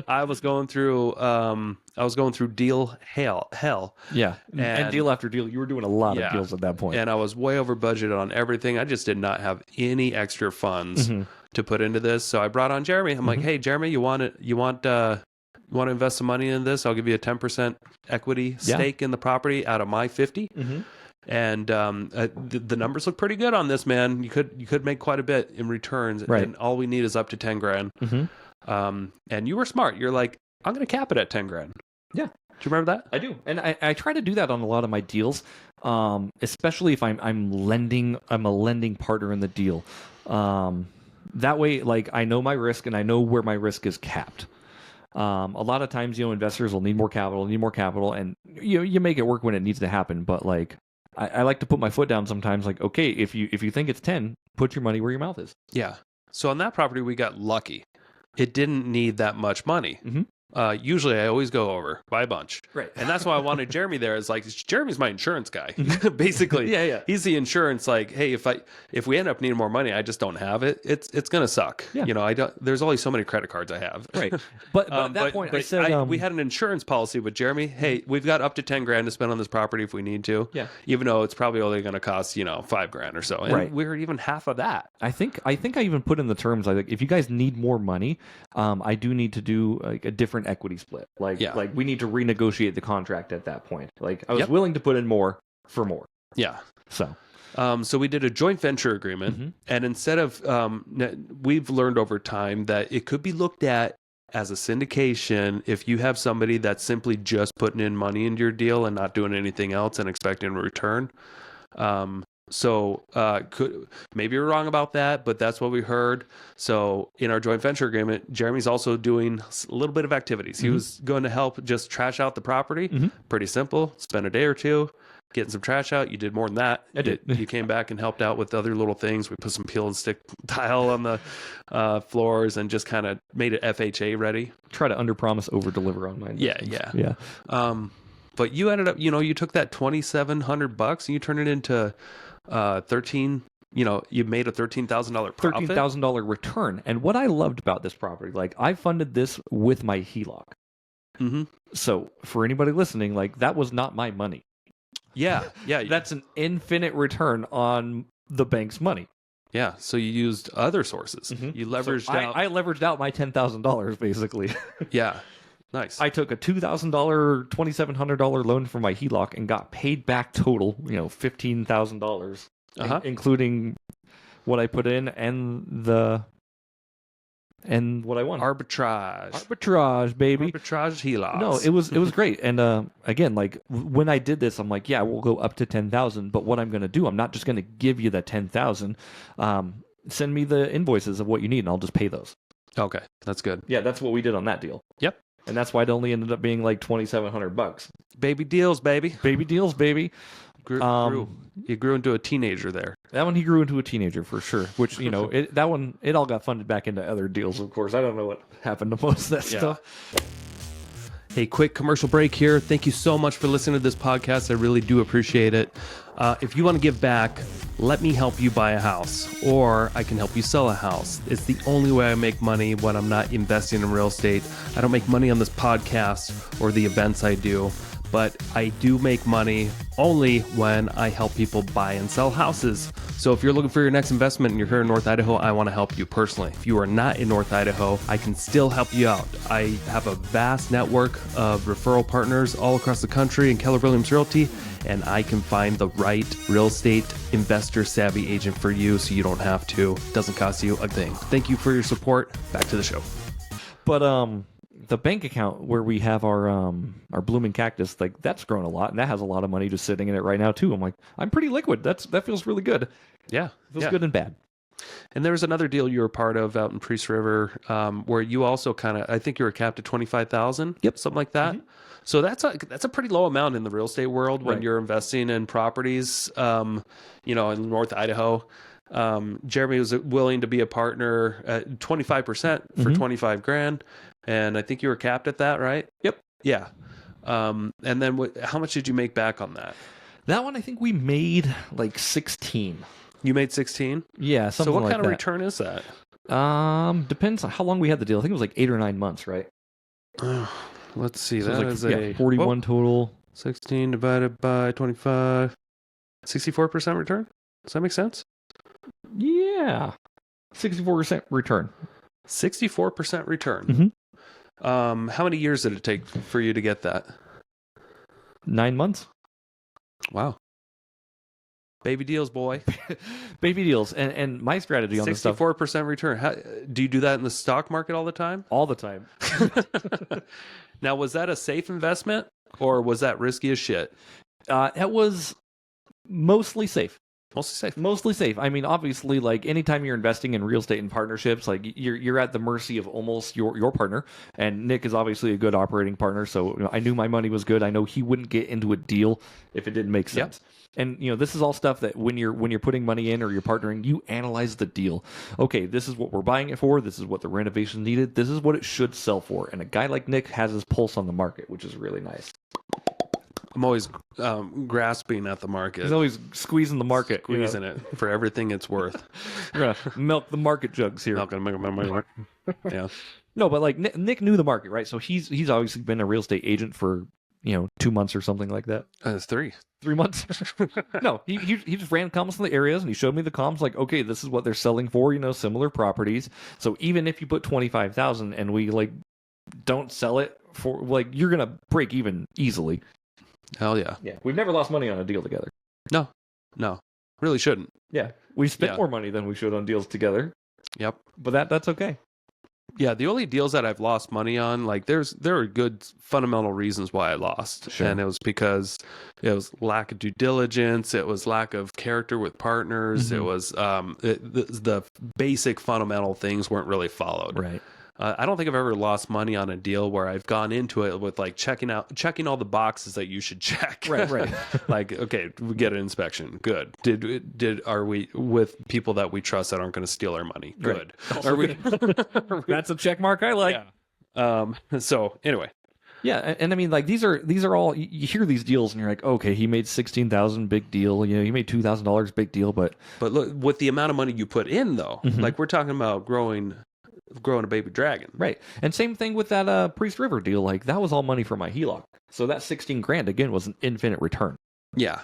I was going through deal hell. Yeah. And deal after deal. You were doing a lot of deals at that point. And I was way over budget on everything. I just did not have any extra funds to put into this. So I brought on Jeremy. I'm like, hey, Jeremy, you want to invest some money in this? I'll give you a 10% equity stake in the property out of my 50. And the numbers look pretty good on this, man. You could make quite a bit in returns, and all we need is up to 10 grand. And you were smart. You're like, I'm going to cap it at 10 grand. Yeah. Do you remember that? I do, and I try to do that on a lot of my deals, especially if I'm lending. I'm a lending partner in the deal. That way, like, I know my risk and I know where my risk is capped. A lot of times, investors will need more capital, and you make it work when it needs to happen. But like, I like to put my foot down sometimes. Like, okay, if you think it's 10, put your money where your mouth is. Yeah. So on that property, we got lucky. It didn't need that much money. Usually I always go over by a bunch. Right. And that's why I wanted Jeremy there. Is like, Jeremy's my insurance guy, basically. Yeah. He's the insurance. Like, hey, if we end up needing more money, I just don't have it. It's going to suck. Yeah. There's only so many credit cards I have. Right. But at that point, I said, we had an insurance policy with Jeremy. Hey, we've got up to 10 grand to spend on this property if we need to. Yeah. Even though it's probably only going to cost, 5 grand or so. And we're even half of that. I think I even put in the terms, like, if you guys need more money, I do need to do like a different equity split. Like we need to renegotiate the contract at that point. Like, I was willing to put in more for more. Yeah. So we did a joint venture agreement, and instead of we've learned over time that it could be looked at as a syndication if you have somebody that's simply just putting in money into your deal and not doing anything else and expecting a return. Maybe you're wrong about that, but that's what we heard. So in our joint venture agreement, Jeremy's also doing a little bit of activities. He was going to help just trash out the property. Pretty simple. Spend a day or two getting some trash out. You did more than that. I did. You came back and helped out with other little things. We put some peel and stick tile on the floors and just kind of made it FHA ready. Try to under-promise, over-deliver on mine. Yeah. But you ended up, you took that $2,700 and you turned it into 13. You made a $13,000 profit. $13,000 return. And what I loved about this property, like, I funded this with my HELOC. So for anybody listening, like, that was not my money. Yeah. That's an infinite return on the bank's money. Yeah. So you used other sources. You leveraged out. I leveraged out my $10,000 basically. Yeah. Nice. I took a $2,000, $2,700 loan from my HELOC and got paid back total, $15,000, including what I put in and what I won. Arbitrage, baby. Arbitrage HELOCs. No, it was great. And again, like, when I did this, I'm like, yeah, we'll go up to 10,000. But what I'm going to do, I'm not just going to give you the 10,000. Send me the invoices of what you need, and I'll just pay those. Okay, that's good. Yeah, that's what we did on that deal. Yep. And that's why it only ended up being like $2,700. Baby deals, baby. Baby deals, baby. You grew into a teenager there. That one, he grew into a teenager for sure. Which, it all got funded back into other deals, of course. I don't know what happened to most of that stuff. Hey, quick commercial break here. Thank you so much for listening to this podcast. I really do appreciate it. If you want to give back, let me help you buy a house, or I can help you sell a house. It's the only way I make money when I'm not investing in real estate. I don't make money on this podcast or the events I do, but I do make money only when I help people buy and sell houses. So if you're looking for your next investment and you're here in North Idaho, I want to help you personally. If you are not in North Idaho, I can still help you out. I have a vast network of referral partners all across the country in Keller Williams Realty, and I can find the right real estate investor savvy agent for you so you don't have to. It doesn't cost you a thing. Thank you for your support. Back to the show. But the bank account where we have our blooming cactus, like, that's grown a lot, and that has a lot of money just sitting in it right now too. I'm like, I'm pretty liquid. That feels really good. Yeah, it feels good and bad. And there was another deal you were part of out in Priest River, where you also I think you were capped at 25,000. Yep, something like that. So that's a pretty low amount in the real estate world when you're investing in properties. In North Idaho. Jeremy was willing to be a partner at 25% for 25 grand. And I think you were capped at that, right? Yep. Yeah. And then how much did you make back on that? That one, I think we made like 16. You made 16? Yeah, something like that. So what kind of return is that? Depends on how long we had the deal. I think it was like 8 or 9 months, right? Let's see. So That it is was like 41 total. 16 divided by 25. 64% return? Does that make sense? Yeah. 64% return. 64% return. Mm-hmm. How many years did it take for you to get that? 9 months. Wow. Baby deals, boy. Baby deals. And my strategy on this stuff 64% return. How, do you do that in the stock market all the time? all the time. Now, was that a safe investment or was that risky as shit? It was mostly safe. Mostly safe. Mostly safe. I mean, obviously, like anytime you're investing in real estate and partnerships, like you're at the mercy of almost your partner. And Nick is obviously a good operating partner, so I knew my money was good. I know he wouldn't get into a deal if it didn't make sense. And this is all stuff that when you're putting money in or you're partnering, you analyze the deal. Okay, this is what we're buying it for. This is what the renovation needed. This is what it should sell for. And a guy like Nick has his pulse on the market, which is really nice. I'm always grasping at the market. He's always squeezing the market, Squeezing it for everything it's worth. We're gonna milk the market jugs here. Yeah. No, but like Nick knew the market, right? So he's obviously been a real estate agent for 2 months or something like that. It's 3. 3 months. No, he just ran comps in the areas and he showed me the comps. Like, okay, this is what they're selling for. Similar properties. So even if you put 25,000 and we like don't sell it for like, you're gonna break even easily. Hell yeah. Yeah, we've never lost money on a deal together. No, really shouldn't. Yeah, we spent more money than we should on deals together. Yep. But that's okay. Yeah, the only deals that I've lost money on, like there are good fundamental reasons why I lost. Sure. And it was because it was lack of due diligence, it was lack of character with partners, it was the basic fundamental things weren't really followed. Right. I don't think I've ever lost money on a deal where I've gone into it with like checking all the boxes that you should check. Right. Like, okay, we get an inspection. Good. Are we with people that we trust that aren't going to steal our money? Good. Right. Are we? That's a check mark I like. Yeah. So anyway. Yeah, and I mean, like these are all you hear these deals and you're like, okay, he made 16,000, big deal. He made $2,000, big deal. But look, with the amount of money you put in, though, like we're talking about growing a baby dragon. Right. And same thing with that Priest River deal. Like that was all money for my HELOC. So that 16 grand again was an infinite return. Yeah.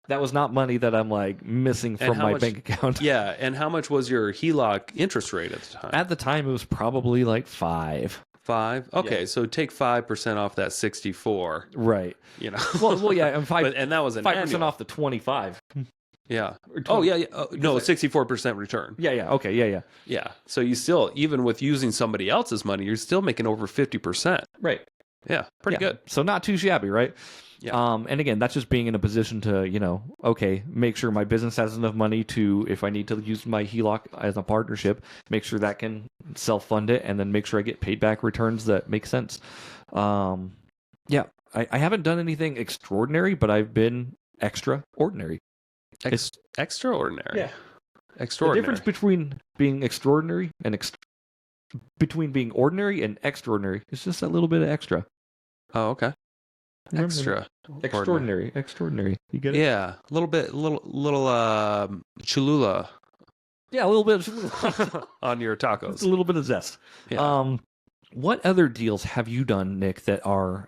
That was not money that I'm like missing from my bank account. Yeah. And how much was your HELOC interest rate at the time? At the time, it was probably like 5. 5? Okay, Yeah. so take 5% off that 64. Right. Well, yeah, and 5. And that was an 5% annual. off the 25. Yeah. Or 20. Oh yeah. No, 64% return. Yeah. Okay. Yeah. Yeah. So you still, even with using somebody else's money, you're still making over 50%. Right. Yeah. Pretty good. So not too shabby, right? Yeah. And again, that's just being in a position to, okay, make sure my business has enough money to, if I need to use my HELOC as a partnership, make sure that can self-fund it, and then make sure I get paid back returns that make sense. Yeah, I haven't done anything extraordinary, but I've been extraordinary. Extraordinary. Yeah. Extraordinary. The difference between being extraordinary and between being ordinary and extraordinary is just that little bit of extra. Oh, okay. Extraordinary. You get it? Yeah, a little Cholula. Yeah, a little bit of on your tacos. Just a little bit of zest. Yeah. What other deals have you done, Nick, that are,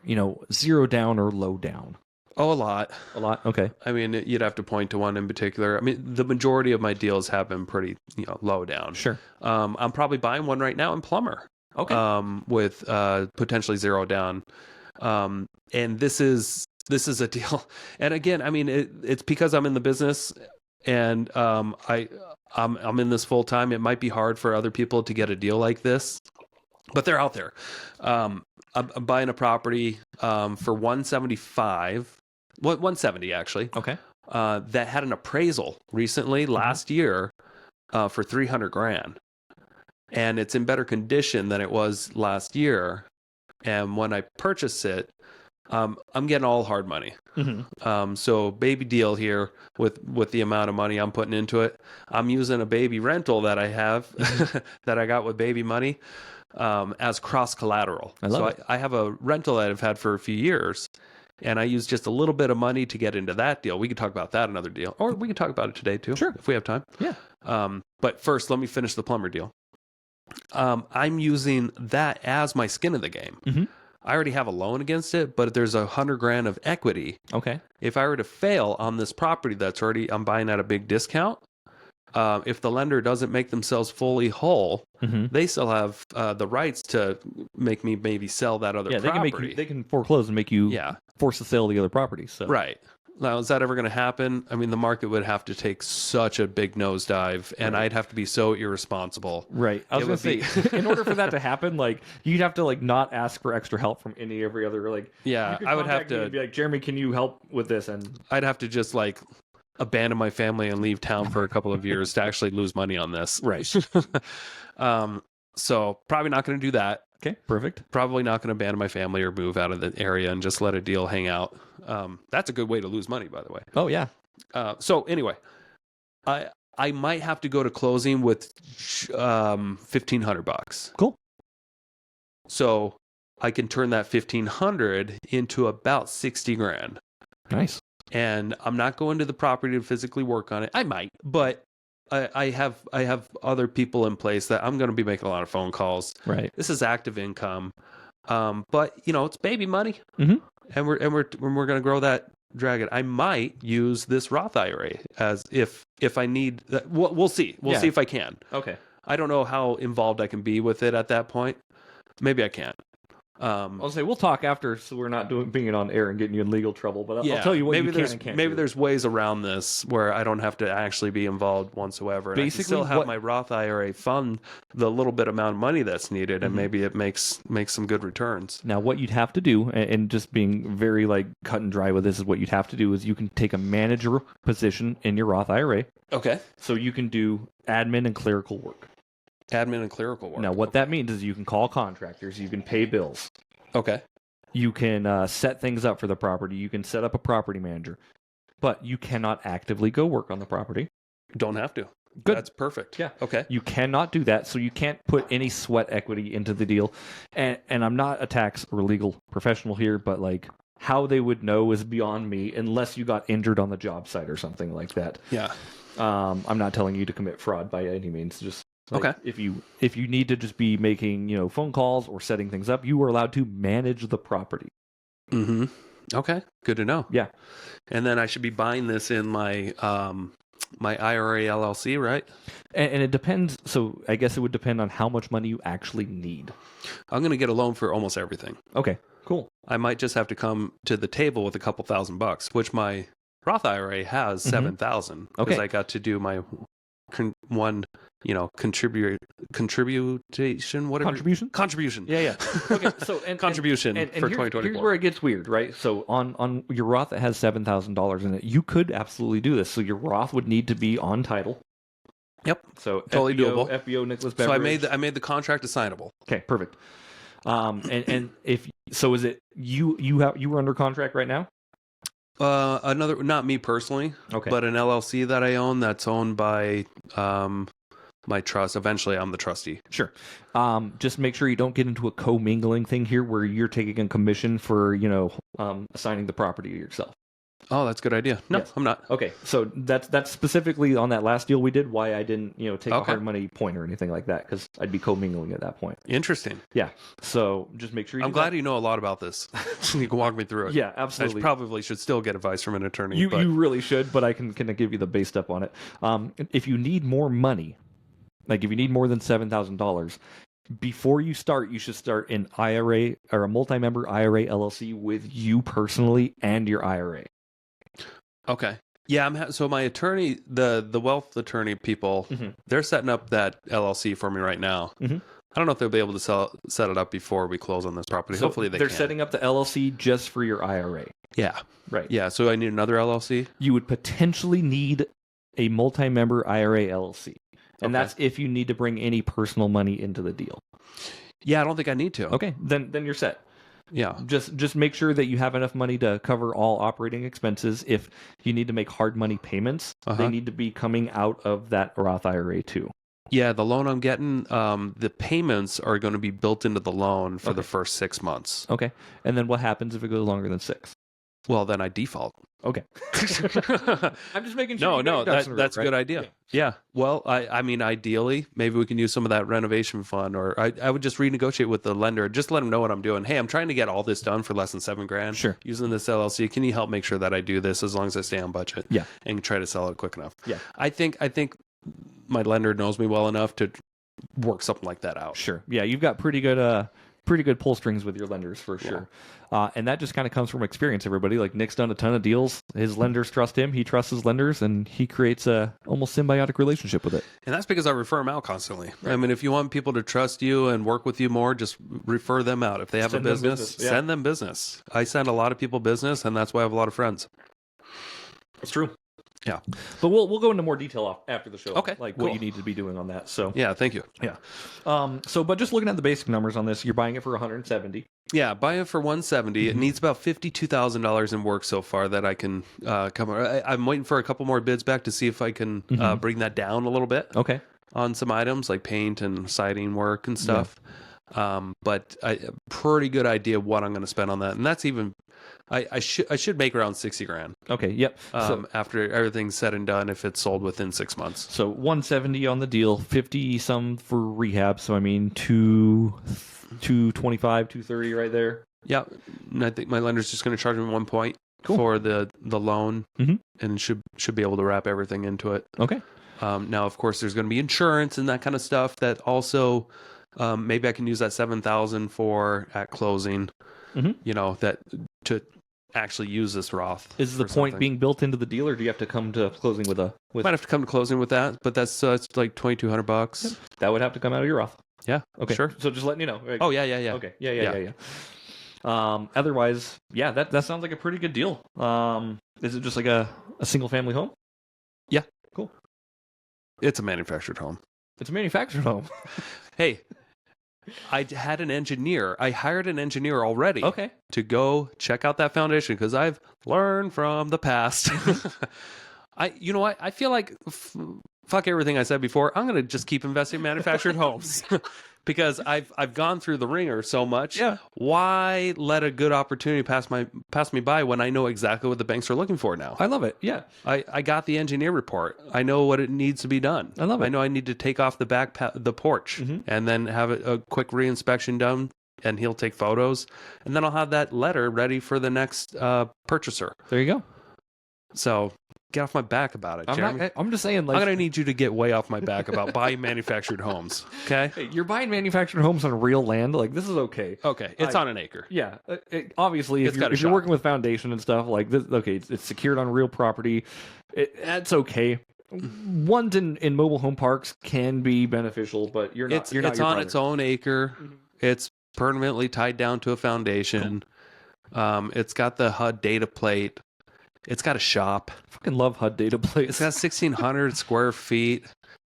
zero down or low down? Oh, a lot. A lot? Okay. I mean, you'd have to point to one in particular. I mean, the majority of my deals have been pretty, low down. Sure. I'm probably buying one right now in Plumber. Okay. With potentially zero down. And this is a deal. And again, I mean, it's because I'm in the business and I'm in this full time. It might be hard for other people to get a deal like this, but they're out there. I'm buying a property for 175. 170 actually. Okay. That had an appraisal recently last year for 300 grand, and it's in better condition than it was last year. And when I purchase it, I'm getting all hard money. Mm-hmm. So baby deal here with the amount of money I'm putting into it. I'm using a baby rental that I have that I got with baby money as cross collateral. I love it. I have a rental that I've had for a few years. And I use just a little bit of money to get into that deal. We could talk about that another deal, or we can talk about it today too, Sure, if we have time. Yeah. But first, let me finish the Plumber deal. I'm using that as my skin in the game. Mhm. I already have a loan against it, but there's $100,000 of equity. Okay. If I were to fail on this property I'm buying at a big discount, if the lender doesn't make themselves fully whole, they still have the rights to make me maybe sell that other property. They can foreclose and make you force the sale of the other property. So Right. Now, is that ever going to happen? I mean, the market would have to take such a big nosedive, and I'd have to be so irresponsible. Right. I was going to say, in order for that to happen, like, you'd have to, like, not ask for extra help from every other, like... Yeah, you could I would have contact me to... and be like, Jeremy, can you help with this? And I'd have to just, like, abandon my family and leave town for a couple of years to actually lose money on this. Right. So, probably not going to do that. Okay, perfect. Probably not going to abandon my family or move out of the area and just let a deal hang out. That's a good way to lose money, by the way. Oh, yeah. So anyway, I might have to go to closing with $1,500. Cool. So I can turn that 1,500 into about 60 grand. Nice. And I'm not going to the property to physically work on it. I might, but I have other people in place that I'm going to be making a lot of phone calls. Right. This is active income, but it's baby money, Mhm. and we're going to grow that dragon. I might use this Roth IRA as if I need. We'll see. We'll see if I can. Okay. I don't know how involved I can be with it at that point. Maybe I can't. I'll say we'll talk after, so we're not being it on air and getting you in legal trouble. But I'll tell you what maybe you can and can't. Maybe do. there's ways around this where I don't have to actually be involved whatsoever. And Basically, I can still have my Roth IRA fund the little bit amount of money that's needed, and maybe it makes some good returns. Now, what you'd have to do, and just being very like cut and dry with this, is what you'd have to do is you can take a manager position in your Roth IRA, Okay. so you can do admin and clerical work. Admin and clerical work. Now, what that means is you can call contractors, you can pay bills. Okay. You can set things up for the property. You can set up a property manager, but you cannot actively go work on the property. Don't have to. Good. That's perfect. Yeah. Okay. You cannot do that, so you can't put any sweat equity into the deal. And I'm not a tax or legal professional here, but like how they would know is beyond me unless you got injured on the job site or something like that. Yeah. I'm not telling you to commit fraud by any means. Just like, okay. If you need to just be making phone calls or setting things up, you are allowed to manage the property. Mm-hmm. Okay. Good to know. Yeah. And then I should be buying this in my my IRA LLC, right? And it depends. So I guess it would depend on how much money you actually need. I'm going to get a loan for almost everything. Okay. Cool. I might just have to come to the table with a couple $1,000, which my Roth IRA has 7,000 because Okay. I got to do my contribution, whatever. Contribution. Yeah. Okay. So Contribution and for here's 2024. where it gets weird, right? So on your Roth that has $7,000 in it, you could absolutely do this. So your Roth would need to be on title. Yep. So Totally doable. FBO Nicholas So Beveridge. I made the contract assignable. Okay, perfect. And if so, is it you were under contract right now? Another, not me personally, Okay. but an LLC that I own that's owned by my trust. Eventually, I'm the trustee. Sure. Just make sure you don't get into a commingling thing here where you're taking a commission for assigning the property to yourself. Oh, that's a good idea. No, Yes. I'm not. Okay, so that's specifically on that last deal we did. Why I didn't take a Okay. hard money point or anything like that, because I'd be commingling at that point. Interesting. Yeah. So just make sure. I'm glad you know a lot about this. You can walk me through it. Yeah, I absolutely. probably should still get advice from an attorney. You but really should, but I can give you the base step on it. If you need more money, like if you need more than $7,000, before you start, you should start an IRA or a multi-member IRA LLC with you personally and your IRA. Okay. Yeah, so my attorney, the wealth attorney people, they're setting up that LLC for me right now. Mhm. I don't know if they'll be able to set it up before we close on this property. So Hopefully they're can. setting up the LLC just for your IRA. Yeah. Right. Yeah, so I need another LLC? You would potentially need a multi-member IRA LLC. And Okay. that's if you need to bring any personal money into the deal. Yeah, I don't think I need to. Okay, then you're set. Yeah. Just make sure that you have enough money to cover all operating expenses. If you need to make hard money payments, they need to be coming out of that Roth IRA too. Yeah, the loan I'm getting, the payments are going to be built into the loan for the first 6 months. Okay, and then what happens if it goes longer than 6? Well, then I default. Okay. I'm just making sure. No, you got your ducks in a row, that's a right? good idea. Yeah. Well, I mean, ideally, maybe we can use some of that renovation fund, or I would just renegotiate with the lender. Just let them know what I'm doing. Hey, I'm trying to get all this done for less than $7,000. Sure. Using this LLC, can you help make sure that I do this as long as I stay on budget? Yeah. And try to sell it quick enough. Yeah. I think my lender knows me well enough to work something like that out. Sure. Yeah, you've got pretty good pull strings with your lenders for sure. And that just kind of comes from experience, everybody. Like Nick's done a ton of deals. His lenders trust him. He trusts his lenders, and he creates a almost symbiotic relationship with it. And that's because I refer them out constantly. Right. I mean, if you want people to trust you and work with you more, just refer them out. If they have Send a them business, business, yeah. send them business. I send a lot of people business, and that's why I have a lot of friends. That's true. Yeah. But we'll go into more detail after the show. Okay, Like cool. what you need to be doing on that. So Yeah, thank you. yeah. But just looking at the basic numbers on this, you're buying it for 170. Yeah, buy it for 170. It needs about $52,000 in work so far that I can come. I'm waiting for a couple more bids back to see if I can bring that down a little bit Okay. on some items like paint and siding work and stuff. But a pretty good idea of what I'm going to spend on that, and that's even. I should make around $60,000 Okay. Yep. after everything's said and done if it's sold within 6 months. So 170 on the deal, 50 some for rehab. So I mean 225, 230 right there. Yeah, and I think my lender's just going to charge me 1 point for the loan, and should be able to wrap everything into it. Okay. Now, of course, there's going to be insurance and that kind of stuff that also maybe I can use that $7,000 for at closing. You know, that to actually use this Roth. Is the for point something. being built into the deal, or do you have to come to closing with Might have to come to closing with that, but that's it's like $2,200. that would have to come out of your Roth? Yeah. Okay. Sure. So just letting you know. Oh yeah. Okay. Yeah. Otherwise, yeah, that sounds like a pretty good deal. Is it just like a single family home? Yeah. Cool. It's a manufactured home. It's a manufactured home. Hey, I had an engineer. I hired an engineer already. Okay. To go check out that foundation because I've learned from the past. You know what? I feel like fuck everything I said before. I'm gonna just keep investing in manufactured homes because I've gone through the ringer so much. Yeah. Why let a good opportunity pass me by when I know exactly what the banks are looking for now? I love it. Yeah. I got the engineer report. I know what it needs to be done. I love it. I know I need to take off the porch and then have a quick reinspection done, and he'll take photos, and then I'll have that letter ready for the next purchaser. There you go. So get off my back about it, Jeremy. I'm just saying, like, I'm gonna need you to get way off my back about buying manufactured homes. Okay. hey, you're buying manufactured homes on real land. Like, this is okay. Okay. It's on an acre. Yeah, obviously, It's if got a you're shop. working with foundation and stuff like this, okay, it's secured on real property. That's okay. Ones in mobile home parks can be beneficial, but you're not. It's your on brother. its own acre. It's permanently tied down to a foundation. It's got the HUD data plate. It's got a shop. Fucking love HUD data plates. It's got 1,600 square feet.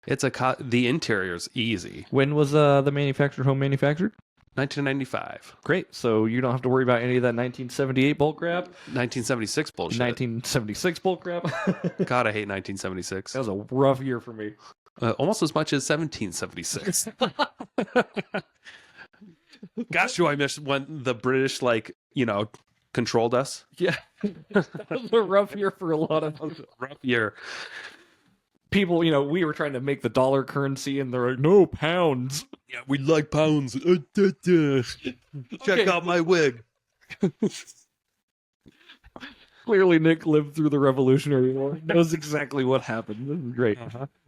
It's the interior's easy. When was the manufactured home manufactured? 1995. Great. So you don't have to worry about any of that 1978 bulk grab. 1976 bullshit. 1976 bulk grab. God, I hate 1976. That was a rough year for me. Almost as much as 1776. Gosh, do I miss when the British, controlled us? Yeah, that was a rough year for a lot of us. Rough year. People. We were trying to make the dollar currency, and they're like, no, pounds. Yeah, we like pounds. Check out my wig. Clearly, Nick lived through the Revolutionary War. Knows exactly what happened. This is great.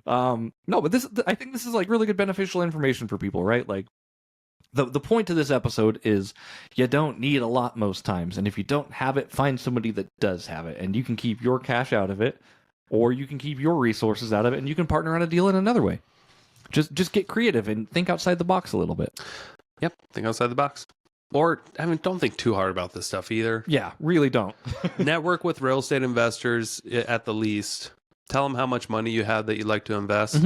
No, but I think this is like really good beneficial information for people, right? Like, the point to this episode is you don't need a lot most times, and if you don't have it, find somebody that does have it, and you can keep your cash out of it, or you can keep your resources out of it, and you can partner on a deal in another way. Just get creative and think outside the box a little bit. Yep, think outside the box. Or, don't think too hard about this stuff either. Yeah, really don't. Network with real estate investors at the least. Tell them how much money you have that you'd like to invest,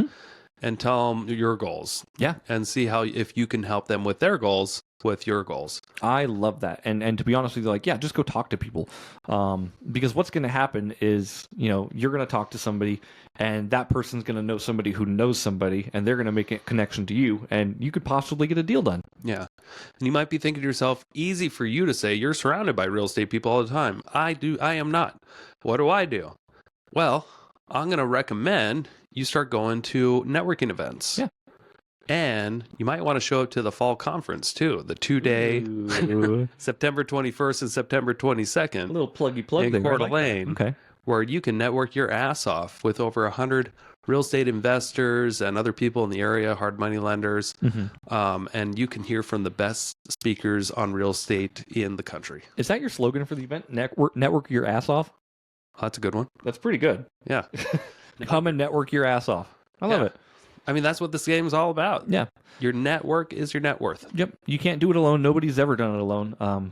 and tell them your goals. Yeah. And see if you can help them with their goals with your goals. I love that. And to be honest with you, just go talk to people. Because what's going to happen is, you're going to talk to somebody, and that person's going to know somebody who knows somebody, and they're going to make a connection to you, and you could possibly get a deal done. Yeah. And you might be thinking to yourself, easy for you to say, you're surrounded by real estate people all the time. I am not. What do I do? Well, I'm going to recommend you start going to networking events. Yeah. And you might want to show up to the fall conference too, the 2-day September 21st and September 22nd. A little pluggy plug in there. Coeur I like d'Alene, okay. where you can network your ass off with over 100 real estate investors and other people in the area, hard money lenders, and you can hear from the best speakers on real estate in the country. Is that your slogan for the event? Network your ass off? That's a good one. That's pretty good. Yeah. Come and network your ass off. I love it. I mean, that's what this game is all about. Yeah. Your network is your net worth. Yep. You can't do it alone. Nobody's ever done it alone.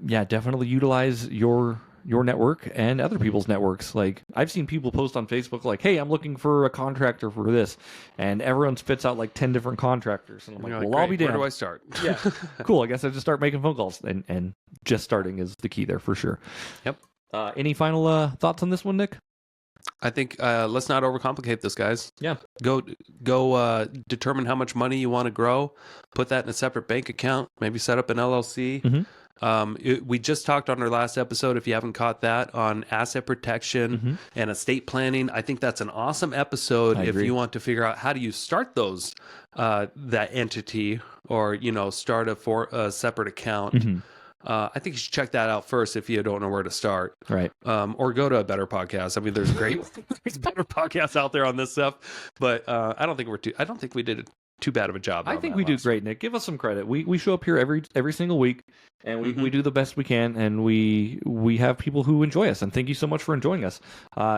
Yeah, definitely utilize your network and other people's networks. Like, I've seen people post on Facebook like, hey, I'm looking for a contractor for this. And everyone spits out like 10 different contractors. And I'm like, well, I'll be damned. Where do I start? Yeah. Cool. I guess I just start making phone calls. And just starting is the key there for sure. Yep. Any final thoughts on this one, Nick? I think let's not overcomplicate this, guys. Yeah. Go determine how much money you want to grow. Put that in a separate bank account. Maybe set up an LLC. We just talked on our last episode, if you haven't caught that, on asset protection and estate planning. I think that's an awesome episode if you want to figure out how do you start those that entity or start a separate account. I think you should check that out first if you don't know where to start. Right. Or go to a better podcast. I mean, there's better podcasts out there on this stuff, but I don't think we did too bad of a job. I think we do great, Nick. Give us some credit. We show up here every single week, and we do the best we can, and we have people who enjoy us. And thank you so much for enjoying us.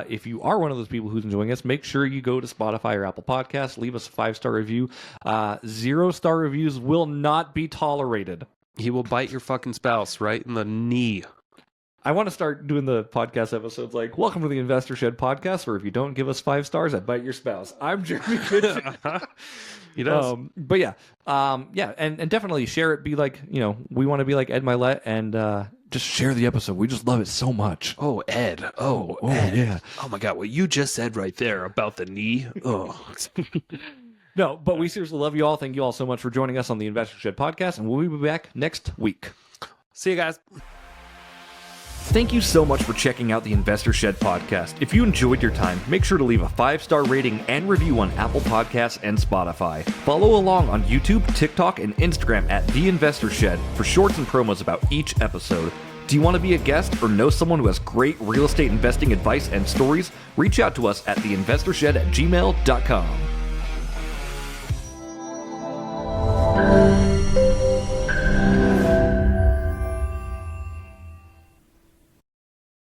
If you are one of those people who's enjoying us, make sure you go to Spotify or Apple Podcasts. Leave us a 5-star review. 0-star reviews will not be tolerated. He will bite your fucking spouse right in the knee. I want to start doing the podcast episodes like, welcome to the Investor Shed podcast, where if you don't give us 5 stars, I bite your spouse. I'm Jeremy Kitchen. He does. But yeah. And definitely share it. Be like, we want to be like Ed Milet and just share the episode. We just love it so much. Oh, Ed. Oh, Ed. Yeah. Oh my God. What you just said right there about the knee. Oh. No, but we seriously love you all. Thank you all so much for joining us on the Investor Shed podcast, and we'll be back next week. See you guys. Thank you so much for checking out the Investor Shed podcast. If you enjoyed your time, make sure to leave a 5-star rating and review on Apple Podcasts and Spotify. Follow along on YouTube, TikTok, and Instagram at The Investor Shed for shorts and promos about each episode. Do you want to be a guest or know someone who has great real estate investing advice and stories? Reach out to us at theinvestorshed@gmail.com.